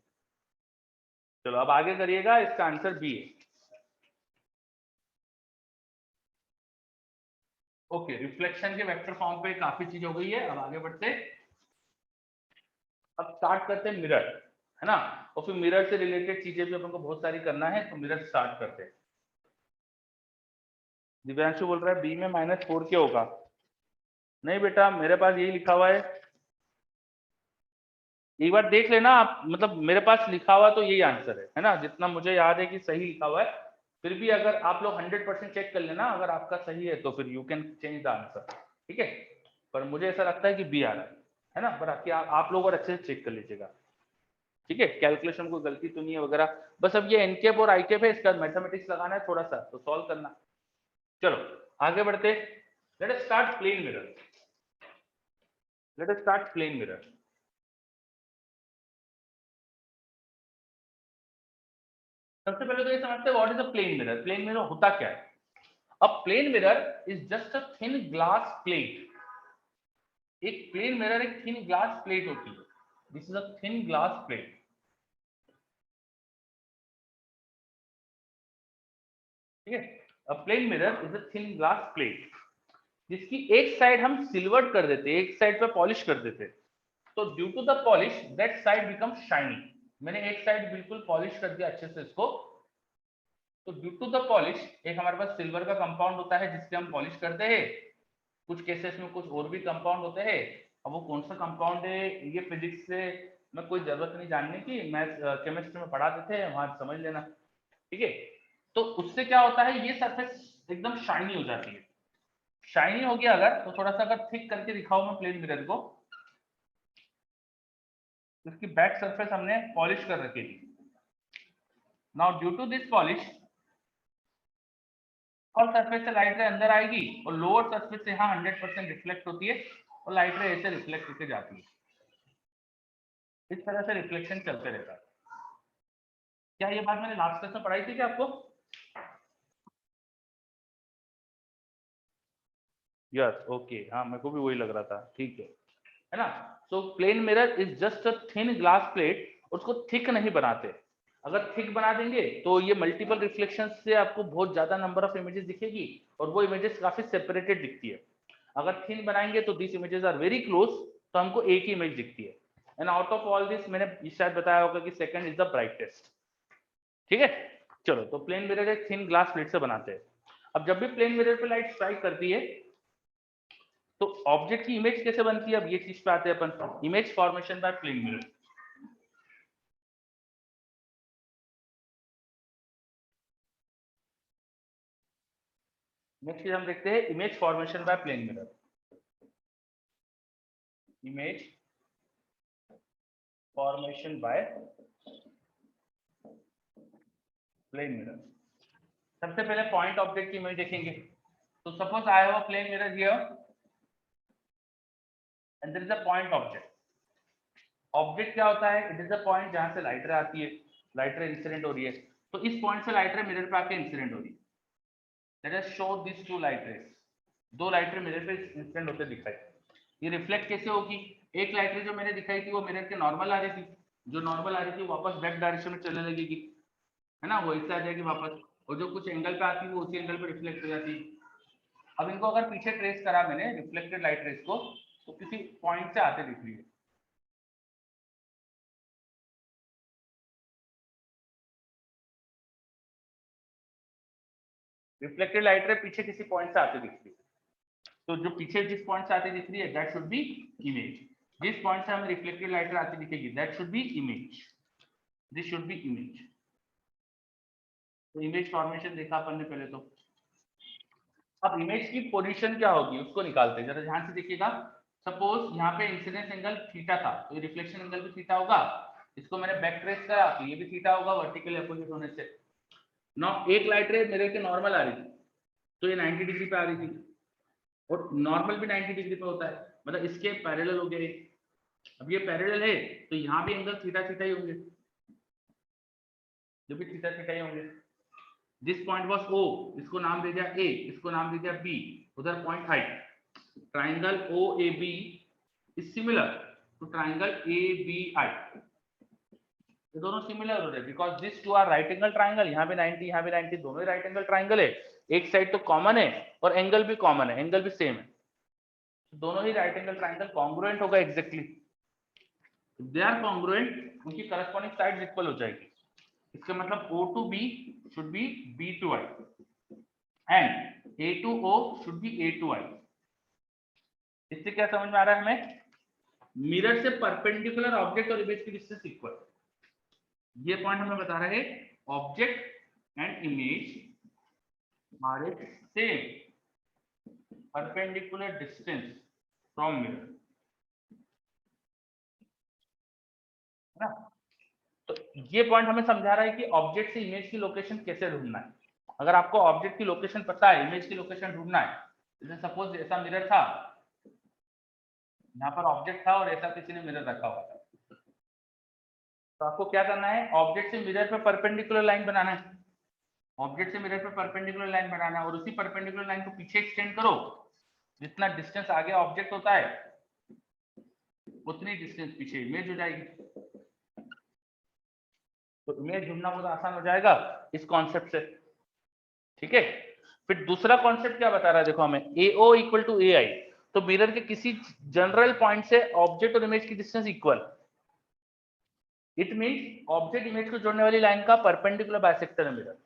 चलो अब आगे करिएगा, इसका आंसर बी है। ओके, रिफ्लेक्शन के वेक्टर फॉर्म पे काफी चीज हो गई है, अब आगे बढ़ते। अब स्टार्ट करते हैं मिरर, है ना। और फिर मिरर से रिलेटेड चीजें भी अपन को बहुत सारी करना है, तो मिरर स्टार्ट करते हैं। दिव्यांशु बोल रहा है बी में -4 क्या होगा? नहीं बेटा, मेरे पास यही लिखा हुआ है, एक बार देख लेना आप, मतलब मेरे पास लिखा हुआ तो यही आंसर है ना, जितना मुझे याद है कि सही लिखा हुआ है। फिर भी अगर आप लोग 100% चेक कर लेना, अगर आपका सही है तो फिर you can change the answer, ठीक है। पर मुझे ऐसा लगता है कि बी आ रहा है ना, पर आप लोग और अच्छे से चेक कर लीजिएगा, ठीक है। कैलकुलेशन को गलती तो नहीं है वगैरह, बस अब ये एनकेप और आईकेप है, इसका मैथमेटिक्स लगाना है थोड़ा सा, तो सॉल्व करना। चलो आगे बढ़ते, let us start plane mirror, let us start plane mirror. सबसे पहले तो ये समझते हैं what is a plane mirror. Plane mirror होता क्या है? A plane mirror is just a thin glass plate. एक प्लेन मिरर एक थिन ग्लास प्लेट होती है, this is a thin glass plate, ठीक है। A plane mirror is a thin glass plate जिसकी एक साइड हम सिल्वर्ड कर देते हैं, एक साइड पे पॉलिश कर देते हैं, तो due to the polish that side become shiny. मैंने एक साइड बिल्कुल पॉलिश कर दिया अच्छे से इसको, तो ड्यू टू द पॉलिश, एक हमारे पास सिल्वर का कंपाउंड होता है जिससे हम पॉलिश करते हैं, कुछ केसेस में कुछ और भी कंपाउंड होते हैं। अब वो कौन सा कंपाउंड है ये फिजिक्स से मैं कोई जरूरत नहीं जानने की, मैथ केमिस्ट्री में पढ़ा देते हैं, वहां समझ लेना, ठीक है। तो उससे क्या होता है, ये सरफेस एकदम शाइनी हो जाती है। शाइनी हो गया अगर, तो थोड़ा सा अगर थिक करके दिखाऊं मैं प्लेन मिरर को, इसकी बैक सरफेस हमने पॉलिश कर रखी थी। Now due to this polish, और सरफेस से लाइट रे अंदर आएगी और लोअर सरफेस से यहाँ 100% रिफ्लेक्ट होती है और लाइट रे ऐसे रिफ्लेक्ट होकर जाती है। इस तरह से रिफ्लेक्शन चलते रहता है। क्या ये बात मैंने लास्ट क्लास में पढ़ाई थी क्या आपको? यस, ओके, हाँ मेरे को भी वही लग रहा था, ठीक है ना। So plane mirror is just a thin glass plate, उसको थिक नहीं बनाते, अगर थिक बना देंगे तो ये मल्टीपल रिफ्लेक्शन से आपको बहुत ज्यादा नंबर ऑफ इमेजेस दिखेगी और वो इमेजेस काफी सेपरेटेड दिखती है। अगर थिन बनाएंगे तो this images are very close, तो हमको एक ही इमेज दिखती है। And out of all this मैंने शायद बताया होगा कि सेकंड इज द ब्राइटेस्ट। ठीक है, चलो तो प्लेन मिरर एक थिन ग्लास प्लेट से बनाते हैं। अब जब भी प्लेन मिरर पे लाइट स्ट्राइक करती है तो ऑब्जेक्ट की इमेज कैसे बनती है, अब ये चीज पे आते हैं अपन, image formation by plane mirror. Next चीज हम देखते हैं image formation by plane mirror. Image formation by plane mirror. सबसे पहले पॉइंट ऑब्जेक्ट की इमेज देखेंगे। तो suppose I have a plane mirror here and there is a point object. Object क्या होता है, इट इज अ पॉइंट जहां से लाइट रे आती है, लाइट रे इंसिडेंट हो रही है। तो इस पॉइंट से लाइट रे मिरर पे आके इंसिडेंट हो रही है। Let us show this two light rays. दो लाइट रे मिरर पे इंसिडेंट होते दिखाई। ये रिफ्लेक्ट कैसे होगी, एक लाइट रे जो मैंने दिखाई थी वो मिरर के नॉर्मल आ रही थी, जो नॉर्मल आ रही थी वापस बैक डायरेक्शन में चलने लगेगी, है ना, वो इससे आ जाएगी वापस, और जो कुछ एंगल पे आती है वो उसी एंगल पे रिफ्लेक्ट हो जाती है। अब इनको अगर पीछे ट्रेस करा मैंने रिफ्लेक्टेड लाइट रेस को, तो किसी पॉइंट से आते दिख रही है। रिफ्लेक्टेड लाइट रे पीछे किसी पॉइंट से आते दिख रही है, तो जो पीछे जिस पॉइंट से आती दिख रही है दैट शुड बी इमेज। जिस पॉइंट से हमें रिफ्लेक्टेड लाइट रे आती दिखेगी that should be image, this should B image. तो इमेज फॉर्मेशन देखा अपन ने पहले। तो अब इमेज की पोजीशन क्या होगी उसको निकालते हैं, जरा ध्यान से देखिएगा। सपोज यहाँ पे इंसिडेंस एंगल थीटा था, तो ये रिफ्लेक्शन एंगल भी थीटा होगा। इसको मैंने बैक ट्रेस करा तो ये भी थीटा होगा वर्टिकली अपोजिट होने से। नौ एक लाइट रे मेरे के नॉर्मल आ रही थी, तो ये 90 डिग्री पे आ रही थी, और नॉर्मल भी 90 डिग्री पे होता है, मतलब इसके पैरेलल हो गए। अब ये पैरेलल है तो यहाँ भी एंगल थीटा थीटा ही होंगे, जो भी थीटा थीटा ही होंगे। दिस पॉइंट वाज ओ, इसको नाम दे दिया ए, इसको नाम दे दिया बी, उधर point I. Triangle O A B is similar to triangle A B I. ये दोनों सिमिलर हो रहे हैं because this two are right angle triangle. यहाँ भी 90 यहाँ भी 90, दोनों ही राइट एंगल ट्राइंगल है। एक साइड तो कॉमन है और एंगल भी कॉमन है, एंगल भी सेम है, दोनों ही राइट एंगल ट्राइंगल कॉन्ग्रुएंट होगा एग्जैक्टली। दे आर कॉन्ग्रुएंट, उनकी करस्पॉन्डिंग साइड्स इक्वल हो जाएगी। इसका मतलब O to B should be B to I and A to O should be A to I। इससे क्या समझ में आ रहा है हमें, मिरर से परपेंडिकुलर ऑब्जेक्ट और इमेज की डिस्टेंस इक्वल। ये पॉइंट हमें बता रहे हैं object and image are at same perpendicular distance from mirror, है ना। तो ये पॉइंट हमें समझा रहा है कि ऑब्जेक्ट से इमेज की लोकेशन कैसे ढूंढना है। अगर आपको ऑब्जेक्ट की लोकेशन पता है, इमेज की लोकेशन ढूंढना है, जैसे सपोज ऐसा मिरर था, यहाँ पर ऑब्जेक्ट था और ऐसा किसी ने मिरर रखा हुआ था, तो आपको क्या करना है, ऑब्जेक्ट से मिरर पे परपेंडिकुलर लाइन बनाना है। ऑब्जेक्ट से मिरर पे परपेंडिकुलर लाइन बनाना है और उसी परपेंडिकुलर लाइन को पीछे एक्सटेंड करो। जितना डिस्टेंस आगे ऑब्जेक्ट होता है उतनी डिस्टेंस पीछे इमेज हो जाएगी। तो इमेज ढूंढना बहुत आसान हो जाएगा इस कॉन्सेप्ट से। ठीक है, फिर दूसरा कॉन्सेप्ट क्या बता रहा है, देखो हमें AO इक्वल टू AI। तो मिरर के किसी जनरल पॉइंट से ऑब्जेक्ट और इमेज की distance equal. It means object image को जोड़ने वाली लाइन का परपेंडिकुलर बाइसेक्टर है मिरर।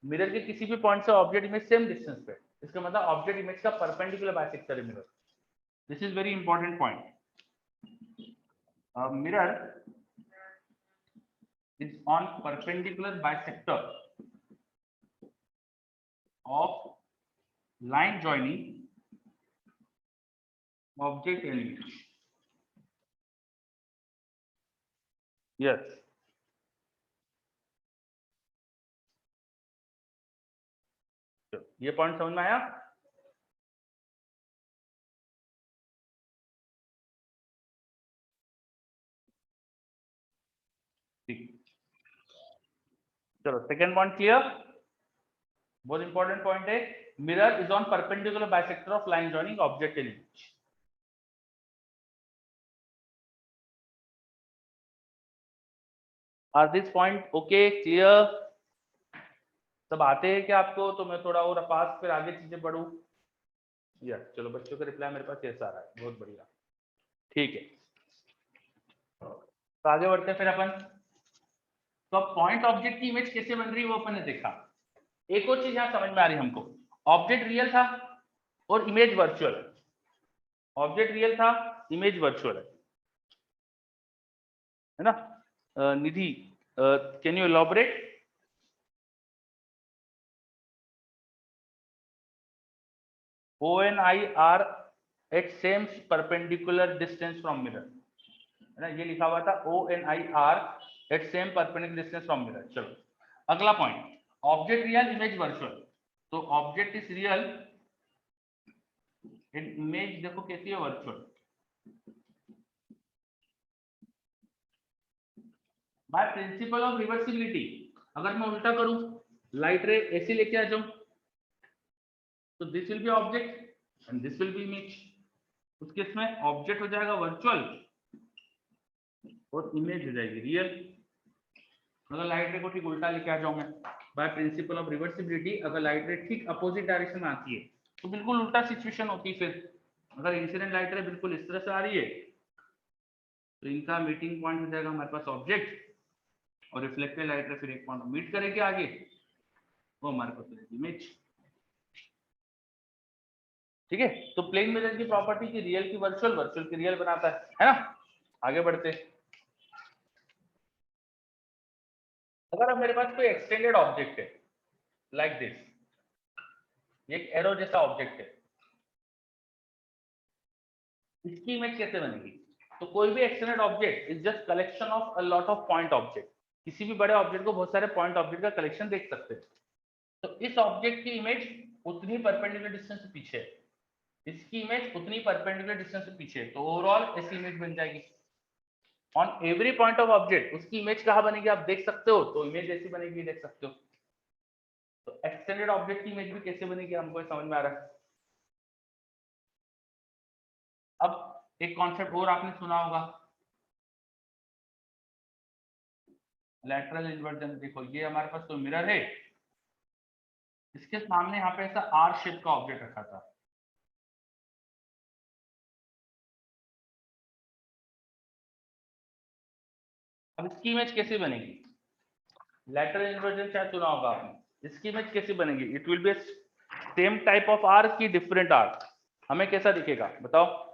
मिरर के किसी भी पॉइंट से ऑब्जेक्ट इमेज सेम डिस्टेंस पे, इसका मतलब ऑब्जेक्ट इमेज का परपेंडिकुलर बाइसेक्टर है mirror. This is very important point. Mirror is on perpendicular bisector of line joining object and image. Yes. ये पॉइंट समझ में आया। ठीक, चलो सेकेंड पॉइंट क्लियर। बहुत इंपॉर्टेंट पॉइंट है, mirror is on perpendicular bisector of line joining object and image. Are this point okay clear? सब आते हैं क्या आपको? तो मैं थोड़ा और फास्ट फिर आगे चीजें बढ़ूं। या चलो बच्चों का रिप्लाई मेरे पास ऐसा आ रहा है, बहुत बढ़िया, ठीक है। तो आगे बढ़ते हैं फिर अपन। तो अब पॉइंट ऑब्जेक्ट की इमेज कैसे बन रही है वो अपन ने देखा। एक और चीज यहाँ समझ में आ रही है हमको, ऑब्जेक्ट रियल था और इमेज वर्चुअल है। ऑब्जेक्ट रियल था, इमेज वर्चुअल है ना? Nidhi, can you elaborate? ONI are at same perpendicular distance from mirror, है ना? ये लिखा हुआ था ONI are at same perpendicular distance from mirror। चलो अगला point, object real image virtual. तो ऑब्जेक्ट इज रियल, इमेज देखो कैसी है, virtual. By principle of reversibility, अगर मैं उल्टा करूं, लाइट रे ऐसी लेके आ जाऊं, तो this will B object and this will B image. उस केस में ऑब्जेक्ट हो जाएगा वर्चुअल और इमेज हो जाएगी रियल। अगर लाइट रे को ठीक उल्टा लेके आ जाऊं मैं, बाय प्रिंसिपल ऑफ रिवर्सिबिलिटी, अगर लाइट रे ठीक अपोजिट डायरेक्शन में आती है तो बिल्कुल उल्टा सिचुएशन होती है। फिर अगर इंसिडेंट लाइट रे बिल्कुल इस तरह से आ रही है तो इनका मीटिंग पॉइंट हो जाएगा हमारे पास ऑब्जेक्ट, और रिफ्लेक्टेड लाइट रे फिर एक पॉइंट मीट करेगी आगे, वो हमारे पास रहेगी इमेज। ठीक है, तो प्लेन मिरर की प्रॉपर्टी की रियल की वर्चुअल, वर्चुअल की रियल बनाता है ना? आगे बढ़ते, अगर अब मेरे पास कोई एक्सटेंडेड ऑब्जेक्ट है लाइक दिस, एक एरो जैसा ऑब्जेक्ट है, इसकी इमेज कैसे बनेगी? तो कोई भी extended object is just collection of a lot of point object. किसी भी बड़े ऑब्जेक्ट को बहुत सारे पॉइंट ऑब्जेक्ट का कलेक्शन देख सकते हैं। तो इस ऑब्जेक्ट की इमेज उतनी परपेंडिकुलर डिस्टेंस से पीछे है, इसकी इमेज उतनी परपेंडिकुलर डिस्टेंस से पीछे है, तो ओवरऑल ऐसी इमेज बन जाएगी। On every point of object उसकी इमेज कहाँ बनेगी आप देख सकते हो, तो इमेज ऐसी बनेगी, देख सकते हो। तो एक्सटेंडेड ऑब्जेक्ट की इमेज भी कैसे बनेगी हमको समझ में आ रहा है। अब एक कॉन्सेप्ट और आपने सुना होगा, लैटरल इन्वर्जन। देखो ये हमारे पास कोई मिरर है, इसके सामने यहाँ पे ऐसा आर शेप का ऑब्जेक्ट रखा था। अब इसकी इमेज कैसे बनेगी? लैटरल इन्वर्जन शायद सुना होगा आपने, इसकी इमेज कैसे बनेगी? It will be same type of R की डिफरेंट आर। हमें कैसा दिखेगा बताओ?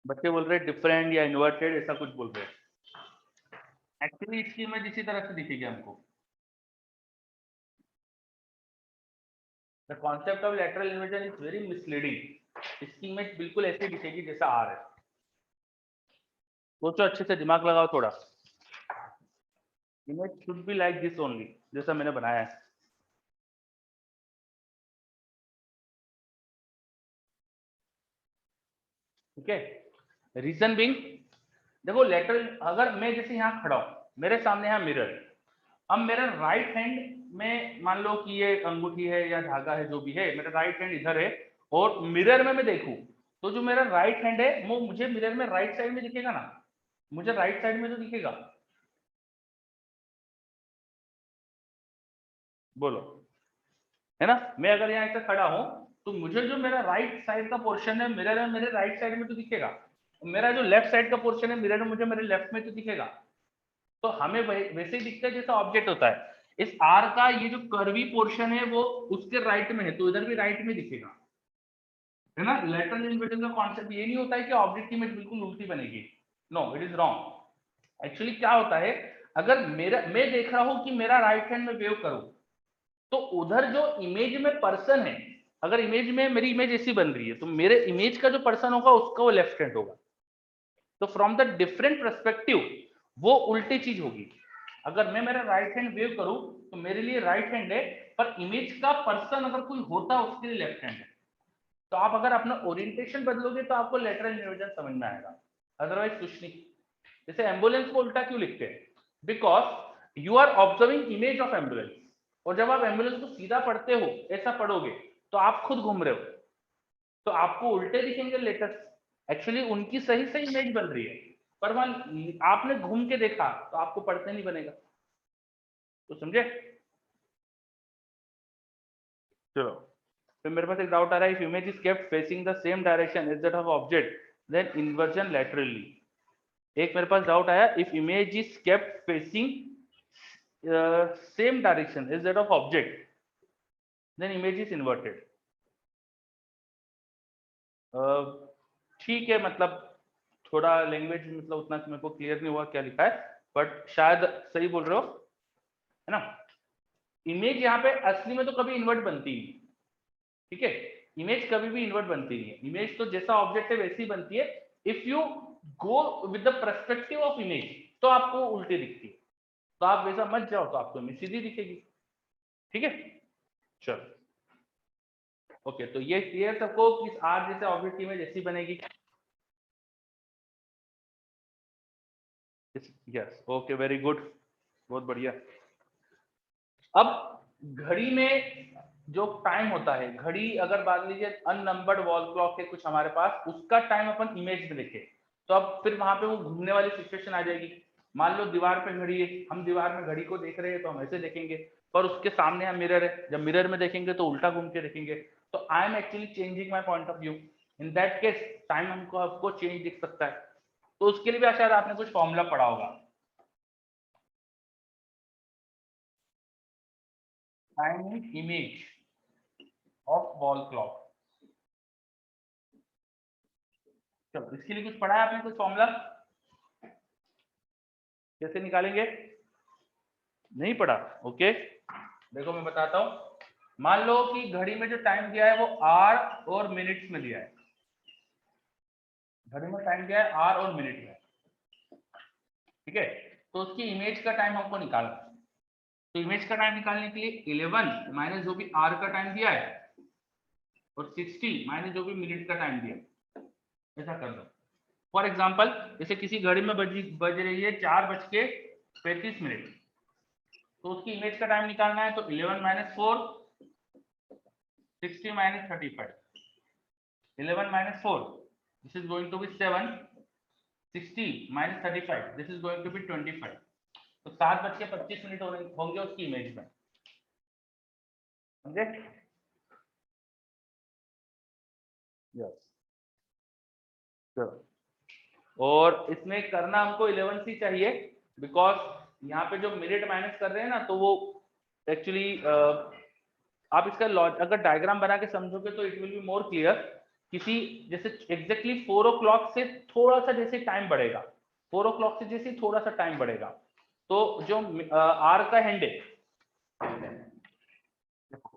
बच्चे बोल रहे हैं डिफरेंट या इन्वर्टेड, ऐसा कुछ बोल रहे हैं। एक्चुअली इसकी इमेज इसी तरह से दिखेगी हमको। The concept of lateral inversion is very misleading. इसकी इमेज बिल्कुल ऐसे दिखेगी जैसा आर है। सोचो अच्छे से, दिमाग लगाओ थोड़ा। Image should be like this only, जैसा मैंने बनाया है। ठीक है, रीजन बीइंग, देखो लेटरल, अगर मैं जैसे यहाँ खड़ा हूं, मेरे सामने यहाँ मिरर, अब मेरा राइट हैंड में मान लो कि ये अंगूठी है या धागा है जो भी है, मेरा राइट हैंड इधर है, और मिरर में मैं देखूं तो जो मेरा राइट हैंड है वो मुझे मिरर में राइट साइड में दिखेगा ना, मुझे राइट साइड में तो दिखेगा। बोलो, है ना? मैं अगर यहाँ ऐसे खड़ा हूं तो मुझे जो मेरा राइट साइड का पोर्शन है मिरर में, मेरे राइट साइड में तो दिखेगा। मेरा जो लेफ्ट साइड का पोर्शन है मिरर में, मुझे मेरे लेफ्ट में तो दिखेगा। तो हमें वैसे ही दिखता है जैसा ऑब्जेक्ट होता है। इस आर का ये जो कर्वी पोर्शन है वो उसके राइट में है, तो इधर भी राइट में दिखेगा, है ना? लैटरल इन्वर्जन का कॉन्सेप्ट ये नहीं होता है कि ऑब्जेक्ट की इमेज बिल्कुल उल्टी बनेगी। No, it is wrong. Actually क्या होता है, अगर मेरा, मैं देख रहा हूं कि मेरा राइट हैंड में वेव करूं, तो उधर जो इमेज में पर्सन है, अगर इमेज में मेरी इमेज ऐसी बन रही है तो मेरे इमेज का जो पर्सन होगा उसका वो लेफ्ट हैंड होगा। तो फ्रॉम द डिफरेंट पर्सपेक्टिव वो उल्टी चीज होगी। अगर मैं मेरा राइट हैंड वेव करूं तो मेरे लिए राइट हैंड है, पर इमेज का पर्सन अगर कोई होता उसके लिए लेफ्ट हैंड है। तो आप अगर अपना ओरिएंटेशन बदलोगे तो आपको लेटरल इन्वर्जन समझ में आएगा, अदरवाइज कुछ नहीं। जैसे एम्बुलेंस को उल्टा क्यों लिखते हैं? Because you are observing image of ambulance, और जब आप एम्बुलेंस को सीधा पढ़ते हो, ऐसा पढ़ोगे, तो आप खुद घूम रहे हो। तो आपको उल्टे दिखेंगे लेटर्स, एक्चुअली उनकी सही सही इमेज बन रही है, पर वहां आपने घूम के देखा तो आपको पढ़ते नहीं बनेगा। तो समझे? चलो, फिर मेरे पास एक डाउट आ रहा है, if image is kept facing the same direction as that of object then inversion laterally. एक मेरे पास डाउट आया, if image is kept facing same direction as that of object then image is inverted. ठीक है, मतलब थोड़ा लैंग्वेज मतलब उतना मेरे को क्लियर नहीं हुआ क्या लिखा है, बट शायद सही बोल रहे हो, है ना? इमेज यहाँ पे असली में तो कभी इन्वर्ट बनती नहीं, ठीक है? इमेज कभी भी इन्वर्ट बनती नहीं है। इमेज तो जैसा ऑब्जेक्ट है वैसी बनती है। If you go with the perspective of image तो आपको उल्टी दिखती है, तो आप वैसा मत जाओ तो आपको इमेज सीधी दिखेगी, ठीक है? चलो, ओके, तो ये क्लियर सबको कि आर जैसे ऑब्जेक्ट की इमेज ऐसी बनेगी। यस, ओके, वेरी गुड, बहुत बढ़िया। अब घड़ी में जो टाइम होता है, घड़ी अगर मान लीजिए अननंबर्ड वॉल क्लॉक है कुछ हमारे पास, उसका टाइम अपन इमेज में देखें तो अब फिर वहां पे वो घूमने वाली सिचुएशन आ जाएगी। मान लो दीवार पे घड़ी है, हम दीवार में घड़ी को देख रहे हैं तो हम ऐसे देखेंगे, पर उसके सामने हम मिरर है, जब मिरर में देखेंगे तो उल्टा घूम के देखेंगे। तो I am actually changing my point of view. In that case time हमको आपको चेंज दिख सकता है। तो उसके लिए भी शायद आपने कुछ फॉर्मूला पढ़ा होगा, time image of wall clock. चलो, इसके लिए कुछ पढ़ा है आपने, कुछ फॉर्मूला कैसे निकालेंगे? नहीं पढ़ा? ओके, देखो मैं बताता हूं। मान लो कि घड़ी में जो टाइम दिया है वो आर और मिनट्स में दिया है। घड़ी में टाइम दिया है आर और मिनट में, ठीक है? तो उसकी इमेज का टाइम हमको निकालना है। तो इमेज का टाइम निकालने के लिए 11 माइनस जो भी आर का टाइम दिया है और 60 माइनस जो भी मिनट का टाइम दिया है, ऐसा कर दो। फॉर एग्जाम्पल, जैसे किसी घड़ी में बज रही है 4:35, तो उसकी इमेज का टाइम निकालना है। तो 11 minus 4, 60 minus 35, 11 minus 4, this is going to be 7, 60 minus 35, this is going to be 25। तो 7:25 होंगे उसकी इमेज में, समझे? यस, और इसमें करना हमको 11C चाहिए, बिकॉज यहाँ पे जो मिनट माइनस कर रहे हैं ना, तो वो एक्चुअली आप इसका अगर डायग्राम बना के समझोगे तो it will be more clear. किसी जैसे एग्जैक्टली 4 o'clock से थोड़ा सा जैसे टाइम बढ़ेगा, 4 o'clock से जैसे थोड़ा सा टाइम बढ़ेगा, तो जो आर का हैंड है,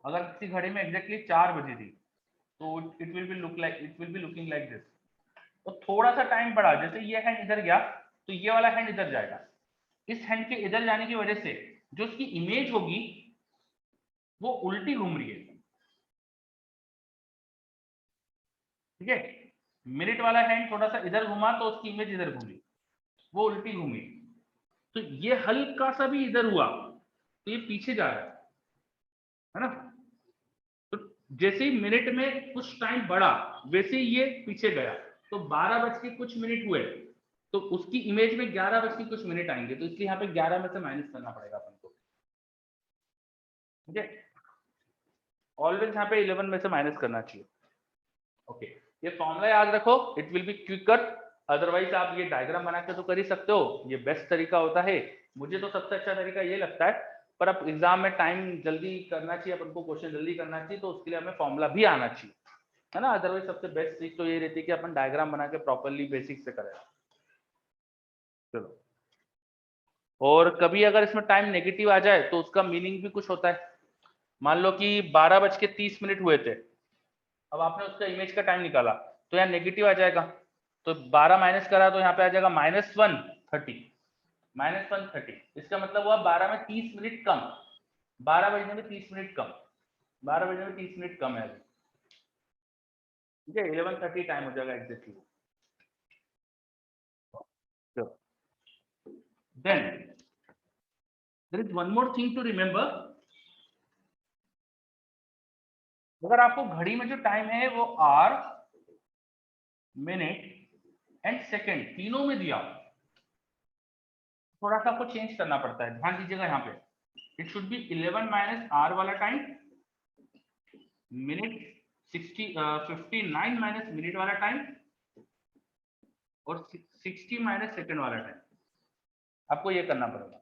अगर किसी घड़ी में एग्जैक्टली 4 बजे थी तो it will be looking like this. तो थोड़ा सा टाइम बढ़ा, जैसे ये हैंड इधर गया तो ये वाला हैंड इधर जाएगा। इस हैंड के इधर जाने की वजह से जो उसकी इमेज होगी वो उल्टी घूम रही है, ठीक है? मिनट वाला हैंड थोड़ा सा इधर घुमा तो उसकी इमेज इधर घूमी, वो उल्टी घूमी। तो ये हल्का सा भी इधर हुआ तो ये पीछे जा रहा है ना? तो जैसे ही मिनट में कुछ टाइम बढ़ा वैसे ही ये पीछे गया। तो 12:00 हुए तो उसकी इमेज में 11:00 आएंगे, तो इसलिए यहाँ पे 11 में से माइनस करना पड़ेगा अपन को, ठीक है? ऑलवेज यहाँ पे 11 में से माइनस करना चाहिए। ओके, ये फॉर्मूला याद रखो, it will be quicker. Otherwise आप ये डायग्राम बना के तो कर ही सकते हो, ये बेस्ट तरीका होता है। मुझे तो सबसे अच्छा तरीका ये लगता है, पर अब एग्जाम में टाइम जल्दी करना चाहिए, अपन को क्वेश्चन जल्दी करना चाहिए, तो उसके लिए हमें फॉर्मूला भी आना चाहिए, है ना? अदरवाइज सबसे बेस्ट चीज तो ये रहती है कि अपन डायग्राम बना के प्रॉपरली बेसिक से करें। चलो, और कभी अगर इसमें टाइम नेगेटिव आ जाए तो उसका मीनिंग भी कुछ होता है। मान लो कि 12:30 हुए थे, अब आपने उसका इमेज का टाइम निकाला तो यहाँ नेगेटिव आ जाएगा, तो 12 माइनस करा तो यहाँ पे आ जाएगा -130, -130। इसका मतलब हुआ 12 में 30 मिनट कम, 12 बजने में 30 मिनट कम, 12 बजने में 30 मिनट कम है, ठीक है? 11:30 टाइम हो जाएगा exactly. Then there is one more thing to remember, अगर आपको घड़ी में जो टाइम है वो आवर, मिनट एंड सेकेंड तीनों में दिया, थोड़ा सा आपको चेंज करना पड़ता है, ध्यान दीजिएगा यहाँ पे। It should be 11 minus r वाला टाइम, मिनट 59 माइनस मिनट वाला टाइम, और 60 माइनस सेकेंड वाला टाइम। आपको ये करना पड़ेगा।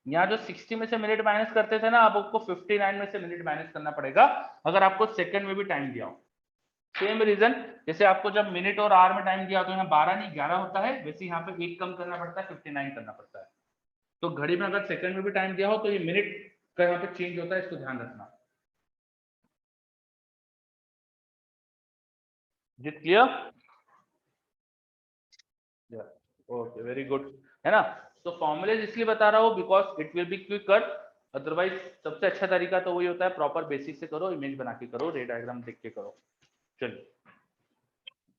यहाँ जो 60 में से मिनट माइनस करते थे ना, अब आपको 59 में से मिनट माइनस करना पड़ेगा अगर आपको सेकंड में भी टाइम दिया हो। सेम रीजन, जैसे आपको जब मिनट और आवर में टाइम दिया तो यहाँ 12 नहीं 11 होता है, वैसे यहाँ पे एक कम करना पड़ता है, 59 करना पड़ता है। तो घड़ी में अगर सेकंड में भी टाइम दिया हो तो ये मिनट का यहाँ पे चेंज होता है, इसको ध्यान रखना। जित क्लियर? ओके, वेरी गुड, है ना। तो फॉर्मूलेज इसलिए बता रहा हूँ because it will be quicker, otherwise सबसे अच्छा तरीका तो वही होता है प्रॉपर बेसिक से करो, इमेज बना के करो, रे डायग्राम देख के करो। चलिए,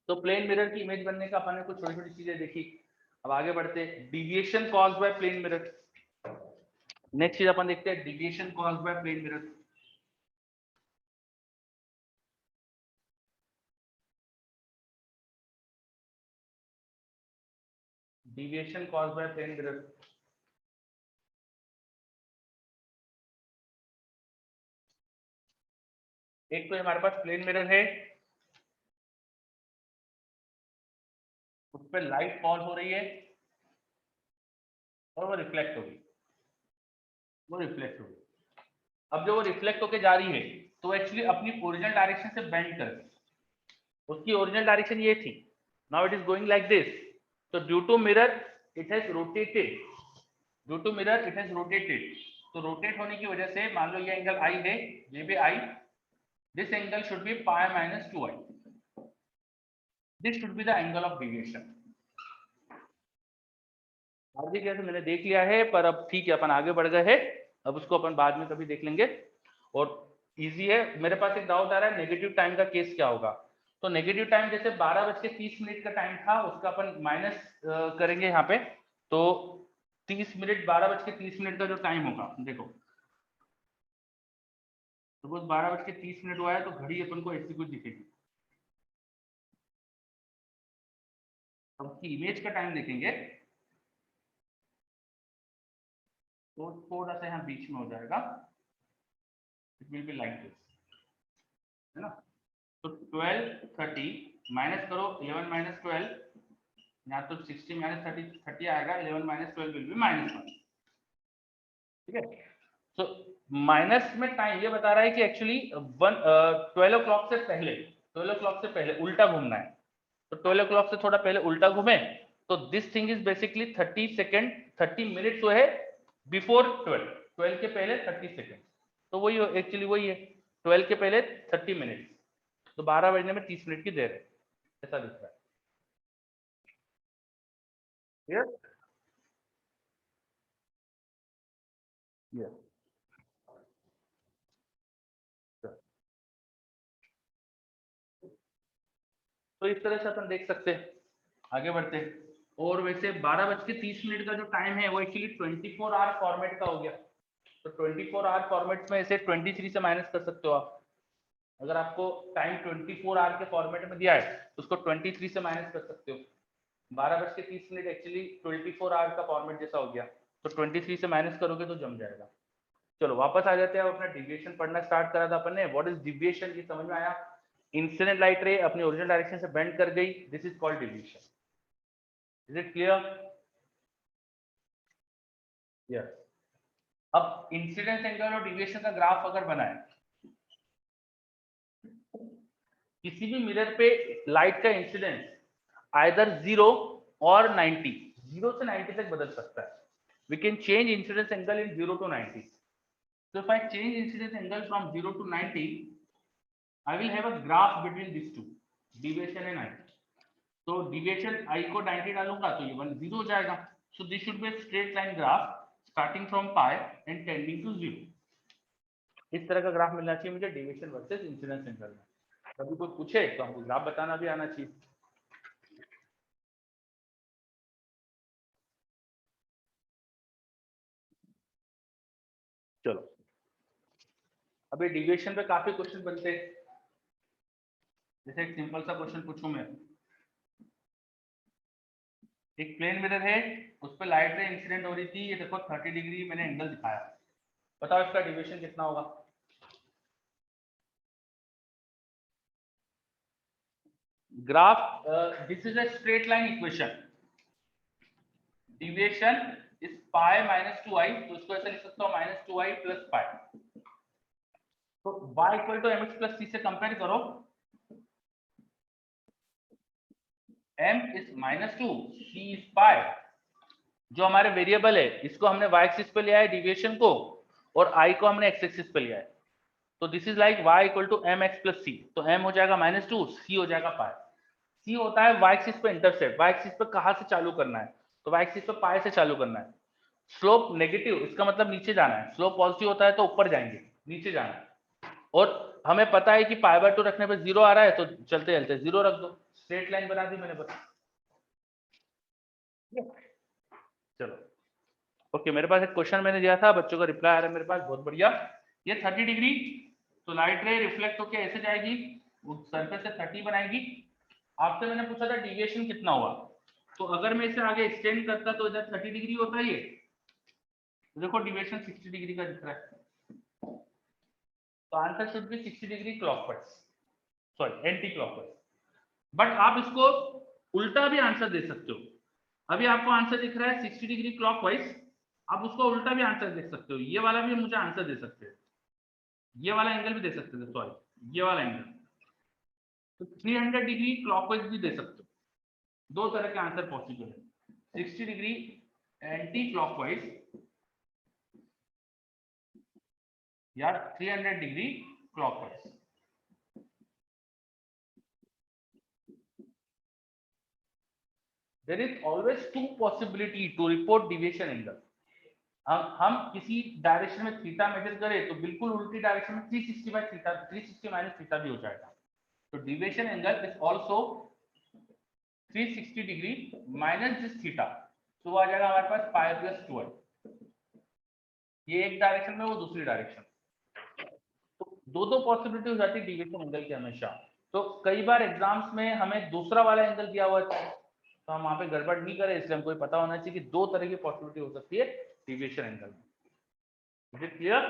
तो प्लेन मिरर की इमेज बनने का अपन ने कुछ छोटी छोटी चीजें देखी। अब आगे बढ़ते, deviation caused by plane mirror. Next चीज अपन देखते हैं, deviation caused by plane mirror. Deviation caused by plane mirror. एक तो हमारे पास प्लेन मिरर है, उस पर लाइट फॉल हो रही है और वो रिफ्लेक्ट हो रही है, वो रिफ्लेक्ट हो रही है। अब जो वो रिफ्लेक्ट होके जा रही है तो एक्चुअली अपनी ओरिजिनल डायरेक्शन से बेंड कर, उसकी ओरिजिनल डायरेक्शन ये थी, now it is going like this. तो due to mirror it has rotated, due to mirror it has rotated. तो रोटेट होने की वजह से मान लो ये एंगल आई है, ये भी i, this angle should be pi minus 2i, this should be the angle of deviation. आगे कैसे मैंने देख लिया है, पर अब ठीक है अपन आगे बढ़ गए हैं, अब उसको अपन बाद में कभी देख लेंगे। और इजी है। मेरे पास एक डाउट आ रहा है, नेगेटिव टाइम का केस क्या होगा। तो नेगेटिव टाइम जैसे 12:30 का टाइम था, उसका अपन माइनस करेंगे यहाँ पे। तो 30 मिनट 12:30 का जो टाइम होगा, देखो सपोज 12:30 हुआ है तो घड़ी अपन को ऐसी कुछ दिखेगी। अब उसकी इमेज का टाइम देखेंगे तो थोड़ा सा यहाँ बीच में हो जाएगा, it will be like this, है ना। तो 12:30 माइनस करो, 11 माइनस 12, यहाँ तो 60 माइनस 30 आएगा, 11 माइनस 12 विल बी -1, ठीक है। तो माइनस में टाइम ये बता रहा है कि एक्चुअली 12 o'clock से पहले, 12 o'clock से पहले उल्टा घूमना है। तो 12 o'clock से थोड़ा पहले उल्टा घूमे तो this thing is basically 30 second, 30 minutes जो है बिफोर 12, 12 के पहले 30 सेकेंड। तो वही एक्चुअली वही है, 12 के पहले 30 मिनट, तो 12 बजने में 30 मिनट की देर है, ऐसा दिख रहा है। Yes? Yes. तो इस तरह से अपन देख सकते हैं, आगे बढ़ते हैं। और वैसे 12:30 का जो टाइम है वो एक्चुअली 24 आवर फॉर्मेट का हो गया। तो 24 आवर फॉर्मेट में इसे 23 से माइनस कर सकते हो आप। अगर आपको टाइम 24 आवर के फॉर्मेट में दिया है तो उसको 23 से माइनस कर सकते हो। 12:30 एक्चुअली 24 आवर का फॉर्मेट जैसा हो गया, तो 23 से माइनस करोगे तो जम जाएगा। चलो वापस आ जाते हैं, अपना डिविएशन पढ़ना स्टार्ट करा था अपन ने। व्हाट इज डिविएशन, ये समझ में आया। इंसिडेंट लाइट रे अपनी ओरिजिनल डायरेक्शन से बेंड कर गई, this is called deviation. Is it clear? Yes. अब इंसिडेंस एंगल और डिविएशन का ग्राफ अगर बनाए, किसी भी मिरर पे लाइट का इंसिडेंस आइदर 0 और 90, 0 से 90 तक बदल सकता है। We can change incidence angle in 0 to 90. So if I change incidence angle from 0 to 90, I will have a graph between these two, deviation and I. तो deviation I को 90 डालूंगा तो ये 0 हो जाएगा। So this should be a straight line graph starting from pi and tending to 0. इस तरह का ग्राफ मिलना चाहिए मुझे डेविएशन वर्सेस इंसिडेंस एंगल में। कभी कोई पूछे तो हमको ग्राफ बताना भी आना चाहिए। चलो, अभी डेविएशन पे काफी क्वेश्चन बनते हैं। जैसे एक सिंपल सा क्वेश्चन पूछूं मैं, एक प्लेन मिरर है, उस पर लाइट रे इंसिडेंट हो रही थी, ये देखो 30 डिग्री मैंने एंगल दिखाया, बताओ इसका डिविएशन कितना होगा। Graph, this is a straight line equation, deviation is pi minus 2i, तो इसको ऐसे लिख सकता हूं माइनस 2i प्लस पाई। तो y equal to mx plus c से कंपेयर करो, m is -2, c is pi. जो हमारे वेरिएबल है इसको हमने y एक्सिस पे लिया है डिविएशन को, और i को हमने x एक्सिस पे लिया है। तो this is like y equal to mx plus c, तो m हो जाएगा -2, c हो जाएगा पाई। c होता है y एक्सिस पे इंटरसेप्ट, y एक्सिस पे कहां से चालू करना है, तो y एक्सिस पे पाई से चालू करना है। स्लोप नेगेटिव, इसका मतलब नीचे जाना है, स्लोप पॉजिटिव होता है तो ऊपर जाएंगे, नीचे जाना है। और हमें पता है कि पाई बाय 2 रखने पे 0 आ रहा है, तो चलते चलते 0 रख दो, स्ट्रेट लाइन बना दी मैंने बस। चलो ओके, मेरे पास एक क्वेश्चन मैंने दिया था, बच्चों का रिप्लाई आ रहा है मेरे पास, बहुत बढ़िया। ये 30 डिग्री, तो लाइट रे रिफ्लेक्ट होकर ऐसे जाएगी, सरफेस से 30 बनाएगी। आपसे मैंने पूछा था डिविएशन कितना हुआ, तो अगर मैं इसे आगे एक्सटेंड करता तो इधर 30 डिग्री होता है, ये देखो डिविएशन 60 डिग्री का दिख रहा है, तो answer should be 60 degree clockwise, sorry anti clockwise. But आप इसको उल्टा भी आंसर दे सकते हो। अभी आपको आंसर दिख रहा है 60 डिग्री क्लॉकवाइज, आप उसको उल्टा भी आंसर दे सकते हो, ये वाला भी मुझे आंसर दे सकते हैं, ये वाला एंगल भी दे सकते थे, सॉरी ये वाला एंगल, तो 300 डिग्री क्लॉकवाइज भी दे सकते हो। दो तरह के आंसर पॉसिबल है, 60 डिग्री एंटी क्लॉकवाइज या 300 degree clockwise. There is always two possibility to report deviation angle. हम किसी डायरेक्शन में थीटा मेजर करें तो बिल्कुल उल्टी डायरेक्शन में 360 बाय थीटा, 360 माइनस थीटा भी हो जाएगा। तो deviation angle is also 360 degree minus this theta, तो आ जाएगा हमारे पास पाई प्लस 2i। ये एक डायरेक्शन में, वो दूसरी डायरेक्शन, तो दो दो पॉसिबिलिटी हो जाती है डिविएशन एंगल की हमेशा। तो कई बार एग्जाम्स में हमें दूसरा वाला एंगल दिया हुआ है, तो हम वहां पे गड़बड़ नहीं करें, इसलिए हमको पता होना चाहिए कि दो तरह की पॉसिबिलिटी हो सकती है डिविएशन एंगल में। Is it clear?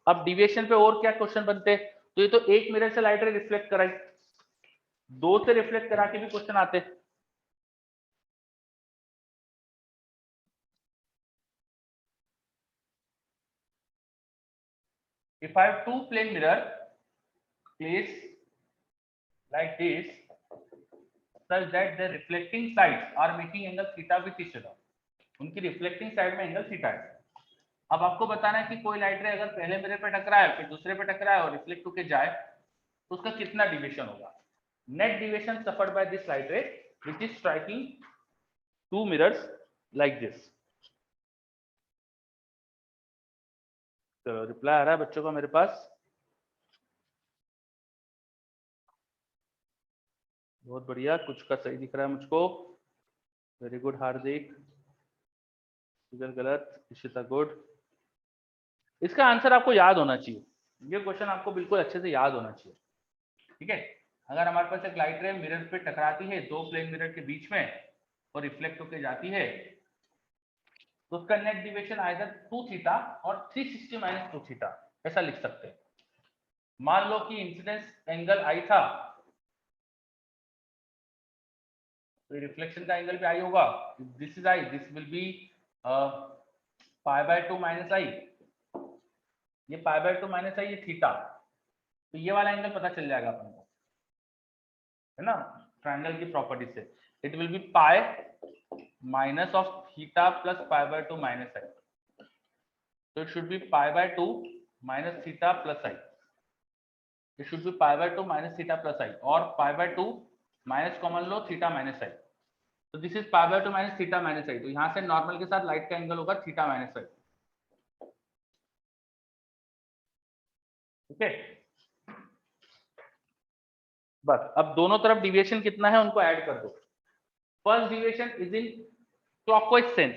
अब डिविएशन पे और क्या क्वेश्चन बनते हैं, तो ये तो एक मिरर से लाइट रे रिफ्लेक्ट कराई, दो से रिफ्लेक्ट करा के भी क्वेश्चन आते। If I have two plane mirror placed like this such that the reflecting sides are making angle theta with each other, उनकी रिफ्लेक्टिंग साइड में एंगल थीटा है। अब आपको बताना है कि कोई लाइट रे अगर पहले मिरर पे टकराए फिर दूसरे पे टकराए और रिफ्लेक्ट होके जाए तो उसका कितना डिविएशन होगा। Net deviation suffered by this light ray which is striking to mirrors like this. चलो रिप्लाई आ रहा है बच्चों का मेरे पास, बहुत बढ़िया, कुछ का सही दिख रहा है मुझको, वेरी गुड हार्दिक, गलत, इशिता गुड। इसका आंसर आपको याद होना चाहिए, ये क्वेश्चन आपको बिल्कुल अच्छे से याद होना चाहिए, ठीक है। अगर हमारे पास एक लाइट रे मिरर पे टकराती है दो प्लेन मिरर के बीच में और रिफ्लेक्ट होकर जाती है, तो उसका नेट डिविएशन आइदर 2 थीटा और 360 माइनस 2 थीटा, ऐसा लिख सकते हैं। मान लो कि इंसिडेंस एंगल आई था, तो रिफ्लेक्शन का एंगल भी आई होगा, this is i, this will be pi by 2 minus i, ये पाई बाय 2 माइनस आई, ये थीटा, तो ये वाला एंगल पता चल जाएगा अपन को, है ना, ट्रायंगल की प्रॉपर्टी से। It will be pi minus of theta plus pi by 2 minus i, तो it should be pi by 2 minus theta plus i, it should be pi by 2 minus theta plus i, और पाई बाय 2 माइनस कॉमन लो थीटा माइनस आई, तो this is pi by 2 minus theta minus i, तो यहां से नॉर्मल के साथ लाइट का एंगल होगा थीटा माइनस आई, ठीक है। बस अब दोनों तरफ डिविएशन कितना है उनको ऐड कर दो। First deviation is in clockwise sense,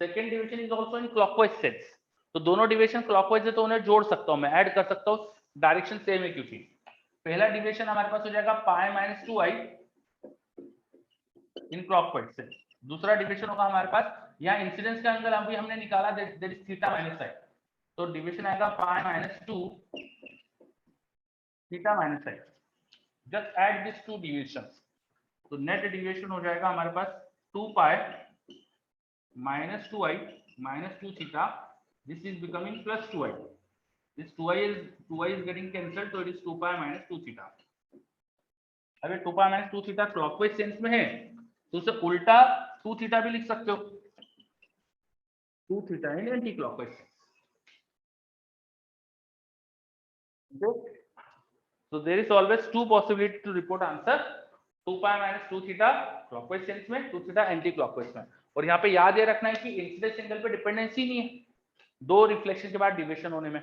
second deviation is also in clockwise sense, तो दोनों डिविएशन क्लॉकवाइज है तो उन्हें जोड़ सकता हूं मैं, ऐड कर सकता हूं, डायरेक्शन सेम है क्योंकि पहला डिविएशन हमारे पास हो जाएगा पाई माइनस 2i इन क्लॉकवाइज से, दूसरा डिविएशन होगा हमारे पास, यहाँ इंसिडेंस का एंगल अभी हमने निकाला that is theta minus i, तो डिविएशन आएगा pi minus 2 theta minus i, just add this to deviations, तो नेट डिविएशन हो जाएगा हमारे पास 2 पाई minus 2i minus 2 theta, this is becoming plus 2i, this 2i is getting cancelled, so it is 2 pi minus 2 theta. अगर 2 pi minus 2 theta clockwise sense में है तो उसे उल्टा 2 theta भी लिख सकते हो, 2 theta in anti clockwise sense. So there is always two possibility to report answer, 2 pi minus 2 theta clockwise sense में, 2 theta एंटी क्लॉकवाइज में. और यहाँ पे याद ये रखना है कि इंसिडेंस एंगल पे डिपेंडेंसी नहीं है दो रिफ्लेक्शन के बाद डिविएशन होने में.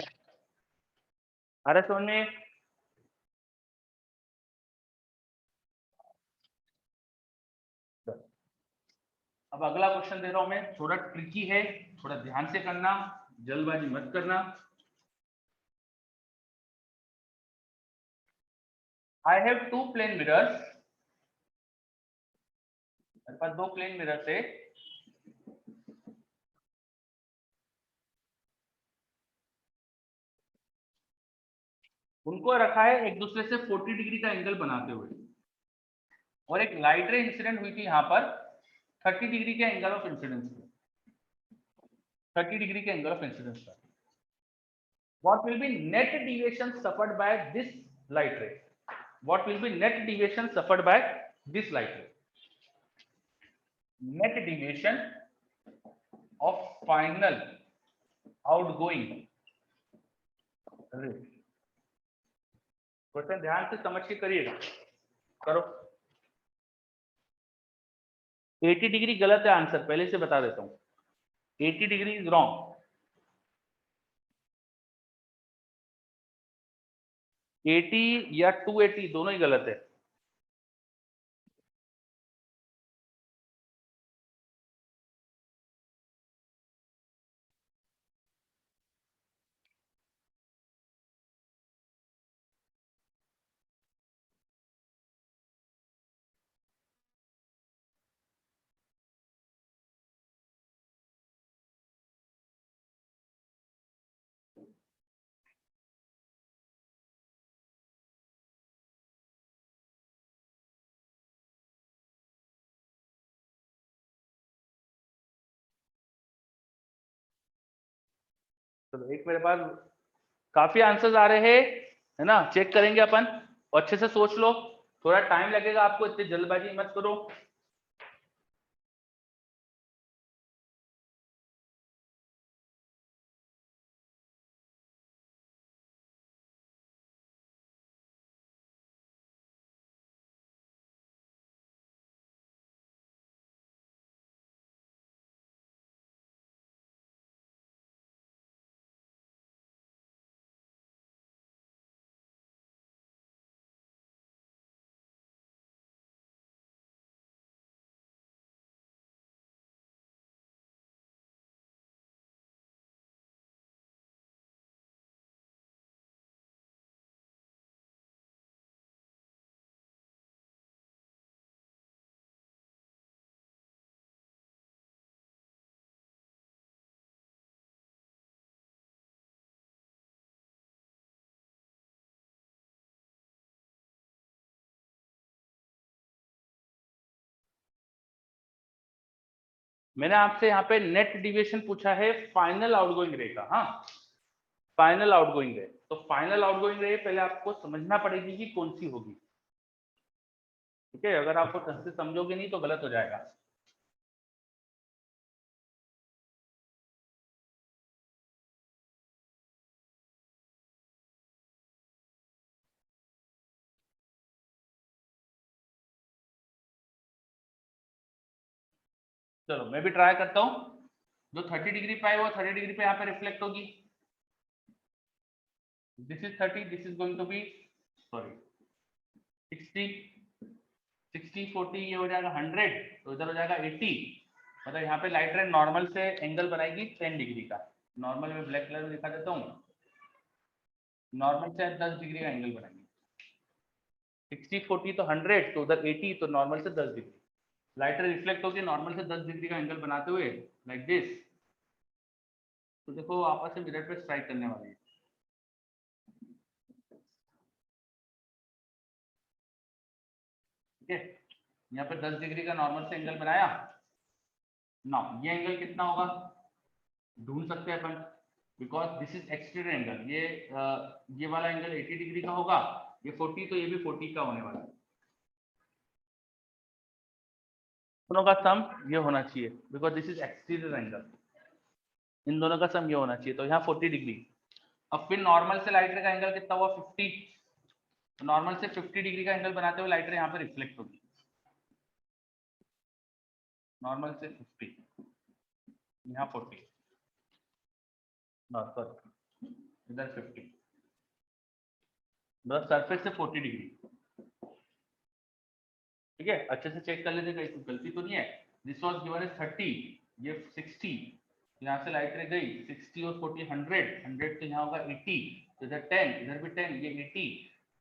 आ रहा समझ में? अब अगला क्वेश्चन दे रहा हूं मैं, थोड़ा ट्रिकी है, थोड़ा ध्यान से करना, जल्दबाजी मत करना. I have two plane mirrors, मेरे पास दो प्लेन मिरर्स है, उनको रखा है एक दूसरे से 40 डिग्री का एंगल बनाते हुए, और एक लाइट रे इंसिडेंट हुई थी यहाँ पर 30 डिग्री के एंगल ऑफ इंसिडेंस पे, 30 डिग्री के एंगल ऑफ इंसिडेंस पर. What will be net deviation suffered by this light ray? What will be net deviation suffered by this light ray? Net deviation of final outgoing ray. Question ध्यान से समझ के करिएगा, करो. 80 डिग्री गलत है आंसर, पहले से बता देता हूं, 80 डिग्री इज रॉन्ग. 80 या 280 दोनों ही गलत है. चलो एक मेरे पास काफी आंसर्स आ रहे हैं, है ना, चेक करेंगे अपन, और अच्छे से सोच लो, थोड़ा टाइम लगेगा आपको, इतनी जल्दबाजी मत करो. मैंने आपसे यहाँ पे नेट डिविएशन पूछा है फाइनल आउटगोइंग रे का. हाँ, फाइनल आउटगोइंग रे, तो फाइनल आउटगोइंग रे पहले आपको समझना पड़ेगी कि कौन सी होगी. ठीक है, अगर आपको ढंग से समझोगे नहीं तो गलत हो जाएगा. चलो मैं भी ट्राई करता हूँ. जो 30 डिग्री पे है वो 30 डिग्री पे यहाँ पे रिफ्लेक्ट होगी. This is 30, this is going to be sorry 60, 60 40 ये हो जाएगा 100, तो इधर हो जाएगा 80, मतलब यहाँ पे लाइट रे नॉर्मल से एंगल बनाएगी 10 डिग्री का. नॉर्मल में ब्लैक कलर में दिखा देता हूँ। नॉर्मल से 10 डिग्री का एंगल बनाएंगे, 60 40 तो 100, तो उधर 80, तो नॉर्मल से 10 डिग्री लाइट रे रिफ्लेक्ट होकर नॉर्मल से 10 डिग्री का एंगल बनाते हुए लाइक दिस। तो देखो आपस में मिरर पे स्ट्राइक करने वाली है। ठीक है, यहाँ पे 10 डिग्री का नॉर्मल से एंगल बनाया ना। ये एंगल कितना होगा ढूंढ सकते हैं अपन, because this is exterior angle. ये वाला एंगल 80 डिग्री का होगा, ये 40, तो ये भी 40 का होने वाला है। दोनों का सम ये होना चाहिए, because this is exterior angle. इन दोनों का सम ये होना चाहिए, तो यहाँ 40 डिग्री। अब फिर नॉर्मल से लाइट रे का एंगल कितना हुआ 50, नॉर्मल से 50 डिग्री का एंगल बनाते हुए लाइट रे यहाँ पे रिफ्लेक्ट होगी। नॉर्मल से 50, यहाँ 40, सॉरी इधर 50, बस सरफेस से 40 डिग्री। ठीक है, अच्छे से चेक कर लेते कहीं कुछ गलती तो नहीं है। दिस वाज गिवन एज 30, ये 60, यहाँ से लाइट रे गई 60 और 40 100, 100 तो यहाँ होगा 80, तो इधर 10, इधर भी 10, ये 80,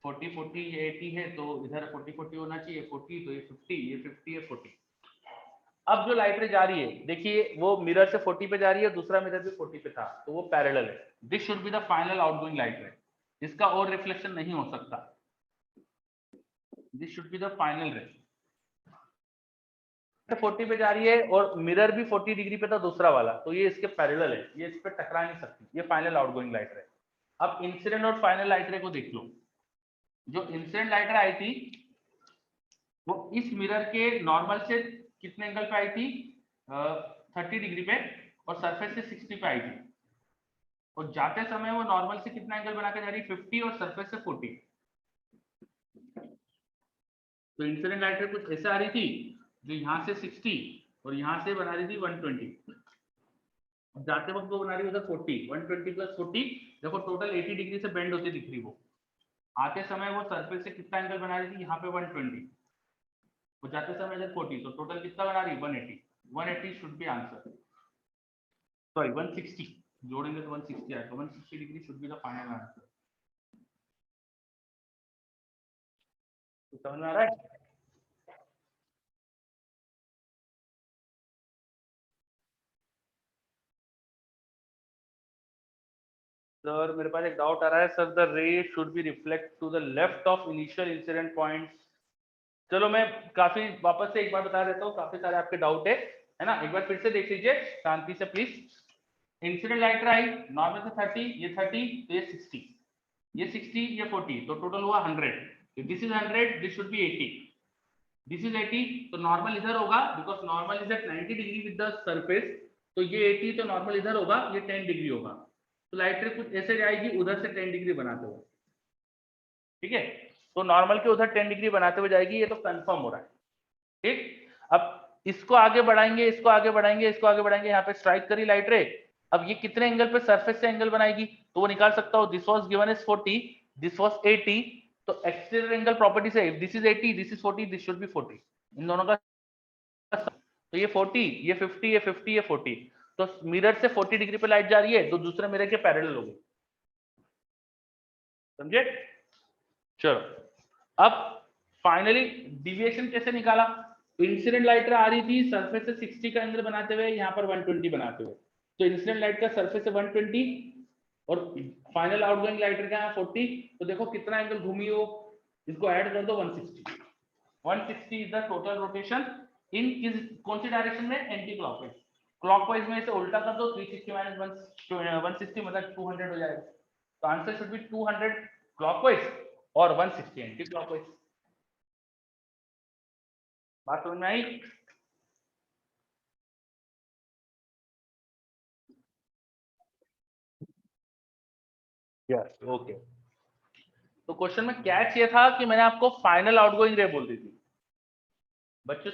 40 40 ये 80 है, तो इधर 40 40 होना चाहिए, 40 तो ये 50, ये 50 है 40। अब जो लाइट रे जा रही है, देखिए वो मिरर से 40 पे जा रही है, दूसरा मिरर भी 40 पे था, तो वो पैरेलल है। This should be the final outgoing light रे, इसका और रिफ्लेक्शन नहीं हो सकता। This should be the final रे। 40 पे जा रही है और मिरर भी 40 डिग्री पे था दूसरा वाला, तो ये इसके पैरेलल है, ये इस पे टकरा नहीं सकती, ये फाइनल आउटगोइंग लाइट रे। अब इंसिडेंट और फाइनल लाइट रे को देख लो। जो इंसिडेंट लाइट रे आई थी वो इस मिरर के नॉर्मल से कितने एंगल पे आई थी 30 डिग्री पे, और सरफेस से 60 पे आई थी, और जाते समय वो नॉर्मल से कितना एंगल बना के जा रही है 50, और सरफेस से 40। तो इंसिडेंट लाइट रे कुछ ऐसे आ रही थी जो यहाँ से 60 और यहाँ से बना रही थी 120, जाते वक्त वो बना रही उधर 40, 120 प्लस 40, देखो टोटल 80 डिग्री से बेंड होती दिख रही वो। आते समय वो सरफेस से कितना एंगल बना रही थी यहाँ पे 120, वो जाते समय इधर 40, तो टोटल कितना बना रही 180। 180 शुड बी आंसर, सॉरी 160, जोड़ेंगे तो 160 आएगा, 160 degree should be the final answer. तो समझ में आ रहा है? सर मेरे पास एक डाउट आ रहा है sir, the ray should be reflect to the left of initial incident point. चलो मैं काफी वापस से एक बार बता देता हूँ, काफी सारे आपके डाउट है ना, एक बार फिर से देख लीजिए शांति से प्लीज। इंसिडेंट लाइट रे आई नॉर्मल से 30, ये 30, तो ये 60, ये 60, ये 40, तो टोटल हुआ 100। This is 100, this should be 80, this is 80, तो नॉर्मल इधर होगा, because normal is at 90 degree with the surface, तो ये 80, तो नॉर्मल इधर होगा, ये 10 डिग्री होगा, तो लाइट रे कुछ ऐसे जाएगी उधर से 10 डिग्री बनाते हुए। ठीक है, तो नॉर्मल के उधर 10 डिग्री बनाते हुए जाएगी, ये तो कंफर्म हो रहा है। ठीक, अब इसको आगे बढ़ाएंगे, इसको आगे बढ़ाएंगे, इसको आगे बढ़ाएंगे, यहाँ पे स्ट्राइक करी लाइट रे। अब ये कितने एंगल पे सरफेस से एंगल बनाएगी, तो वो निकाल सकता हूँ। This was given as 40, this was 80, तो एक्सटीरियर एंगल प्रॉपर्टी से this is 80, this is 40, this should be 40, इन दोनों का। तो ये 40, ये 50, ये 50, ये 40, तो मिरर से 40 डिग्री पे लाइट जा रही है, तो दूसरे मिरर के पैरेलल हो गई। समझे? चलो अब फाइनली डिविएशन कैसे निकाला। इंसिडेंट लाइट आ रही थी सरफेस से 60 का एंगल बनाते हुए, यहाँ पर 120 बनाते हुए, तो इंसिडेंट लाइट का सरफेस से 120 और फाइनल आउटगोइंग लाइट का 40, तो देखो कितना एंगल घूमी हो, इसको ऐड कर दो 160। 160 इज द टोटल रोटेशन इन किस कौन सी डायरेक्शन में, एंटी क्लॉकवाइज। क्लॉकवाइज में इसे उल्टा कर दो, 360 माइनस 160 मतलब 200 हो जाएगा, तो आंसर शुड बी 200 क्लॉकवाइज और 160 एंटी क्लॉकवाइज। बात समझ में आई? Yes okay. तो क्वेश्चन में कैच ये था कि मैंने आपको फाइनल आउटगोइंग रे बोल दी थी, बच्चों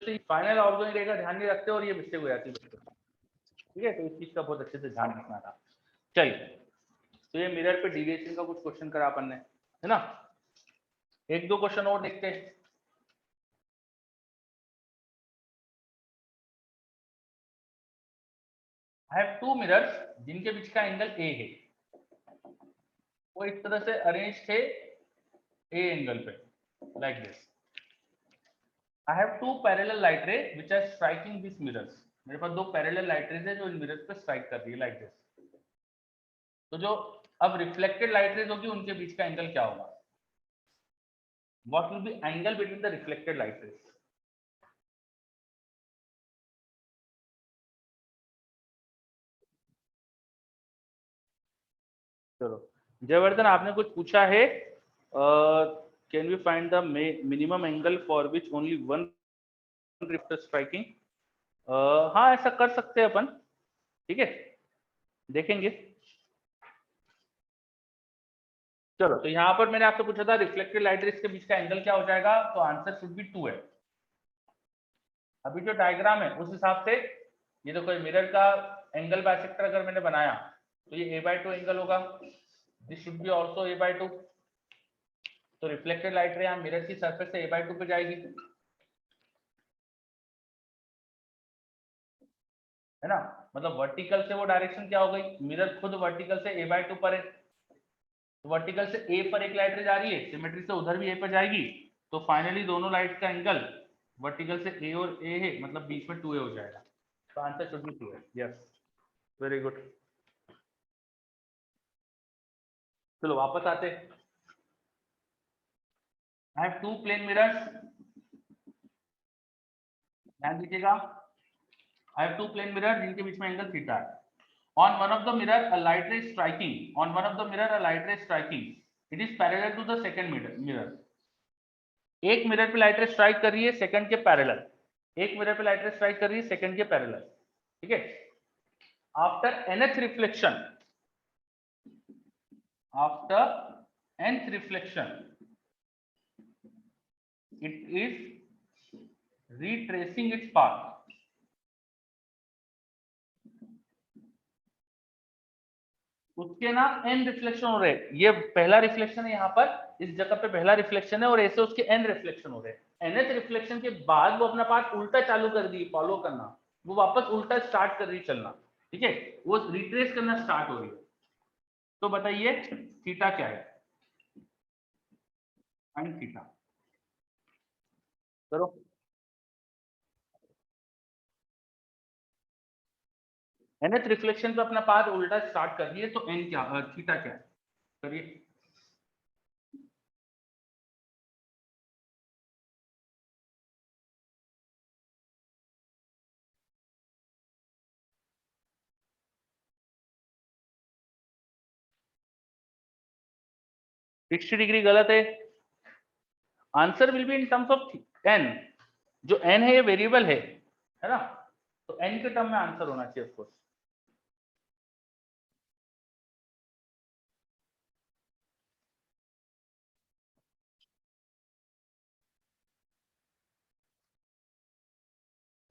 फाइनल आउटगोइंग रे का ध्यान नहीं रखते और ये मिस्टेक हो जाती है बच्चों। ठीक है, तो इस चीज का बहुत अच्छे से ध्यान रखना था। चलिए, तो ये मिरर पे डिविएशन का कुछ क्वेश्चन करा अपन ने, है ना। एक दो क्वेश्चन और देखते हैं। आई हैव टू मिरर्स जिनके बीच का एंगल ए है, वो इस तरह से अरेंज थे ए एंगल पे, like this. I have two parallel light ray which are striking this mirrors. मेरे पास दो पैरेलल लाइट रेज है जो इन मिरर्स पे स्ट्राइक कर रही है, लाइक दिस. तो जो अब रिफ्लेक्टेड लाइट रेज होगी उनके बीच का एंगल क्या होगा? What will be angle between the reflected light rays? चलो जयवर्धन, आपने कुछ पूछा है, can we find the minimum angle for which only one reflector striking? हाँ, ऐसा कर सकते हैं अपन. ठीक है, देखेंगे. चलो, तो यहाँ पर मैंने आपसे पूछा था रिफ्लेक्टेड लाइट रेज के बीच का एंगल क्या हो जाएगा, तो आंसर शुड बी 2 है. अभी जो डायग्राम है उस हिसाब से ये देखो, मिरर का एंगल बाइसेक्टर अगर मैंने बनाया तो ये a/2 एंगल होगा. This should be also a/2. तो रिफ्लेक्टेड लाइट रे यहाँ मिरर की सरफेस से a/2 पे जाएगी, है ना. मतलब वर्टिकल से वो डायरेक्शन क्या हो गई, मिरर खुद वर्टिकल से a/2 पर है. तो वर्टिकल से a पर एक लाइट रे जा रही है, सिमेट्री से उधर भी a पर जाएगी. तो फाइनली दोनों लाइट का एंगल वर्टिकल से a और a है, मतलब बीच में 2a हो जाएगा. तो आंसर शुड बी 2 है. Yes, very good. चलो वापस आते. I have two plane mirrors. ध्यान दीजिएगा, I have two plane mirrors जिनके बीच में एंगल थीटा है. On one of the mirror a light ray striking. On one of the mirror a light ray striking. It is parallel to the second mirror. एक मिरर पे लाइट रे स्ट्राइक कर रही है सेकंड के पैरेलल. एक मिरर पे लाइट रे स्ट्राइक कर रही है सेकंड के पैरेलल. ठीक है. After nth reflection, after nth reflection, it is retracing its path. उसके ना एन रिफ्लेक्शन हो रहे हैं. ये पहला रिफ्लेक्शन है, यहाँ पर इस जगह पे पहला रिफ्लेक्शन है और ऐसे उसके एन रिफ्लेक्शन हो रहे हैं. एनथ रिफ्लेक्शन के बाद वो अपना पाथ उल्टा चालू कर दी, फॉलो करना. वो वापस उल्टा स्टार्ट कर रही चलना. ठीक है, वो रिट्रेस करना स्टार्ट हो रही है. तो बताइए थीटा क्या है? Sine theta. करो. एनथ रिफ्लेक्शन पे अपना पाथ उल्टा स्टार्ट कर रही है, तो एन क्या, थीटा क्या है? करिए. सिक्सटी डिग्री गलत है. Answer will be in terms of n. जो एन है ये वेरिएबल है ना. तो एन के टर्म में आंसर होना चाहिए ऑफ कोर्स.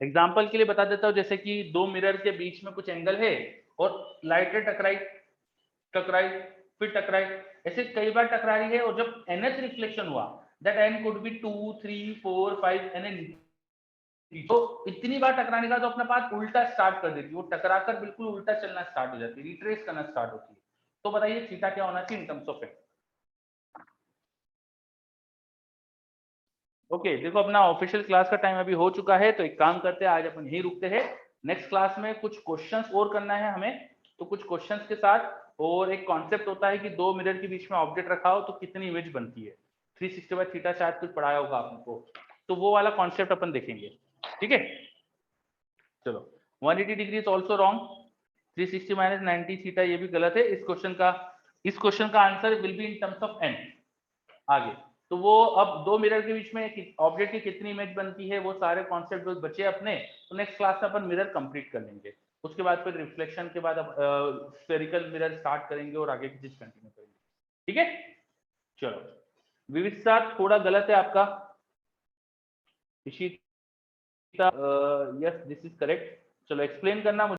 एग्जाम्पल के लिए बता देता हूं, जैसे कि दो मिरर के बीच में कुछ एंगल है और लाइटें टकराई टकराई फिर टकराई, ऐसे कई बार टकरा रही है. और जब nth रिफ्लेक्शन हुआ, that n could be 2 3 4 5 nn. तो इतनी बार टकराने का तो अपना पाथ उल्टा स्टार्ट कर देती है, वो टकराकर बिल्कुल उल्टा चलना स्टार्ट हो जाती है, रिट्रेस करना स्टार्ट होती है. तो बताइए थीटा क्या होना चाहिए in terms of n? Okay, देखो अपना ऑफिशियल क्लास का टाइम अभी हो चुका है, तो एक काम करते हैं, आज अपन यहीं रुकते हैं. नेक्स्ट क्लास में कुछ क्वेश्चंस और करना है हमें. तो कुछ क्वेश्चंस के साथ, और एक कॉन्सेप्ट होता है कि दो मिरर के बीच में ऑब्जेक्ट रखा हो तो कितनी इमेज बनती है. 360 बाय थीटा शायद कुछ पढ़ाया होगा आपको, तो वो वाला कॉन्सेप्ट अपन देखेंगे. ठीक है, चलो. 180 degree is also wrong. 360 minus 90 theta ये भी गलत है. इस क्वेश्चन का answer will be in terms of n. आगे तो वो अब दो मिरर के बीच में ऑब्जेक्ट की कितनी इमेज बनती है, वो सारे कॉन्सेप्ट जो बचे अपने, तो नेक्स्ट क्लास में अपन मिरर कंप्लीट कर लेंगे. उसके बाद फिर रिफ्लेक्शन के बाद अब स्फेरिकल मिरर स्टार्ट करेंगे और आगे की चीज कंटिन्यू करेंगे. ठीक है, चलो. विविधता थोड़ा गलत है आपका. Ishita, yes this is correct. चलो एक्सप्लेन करना मुझे.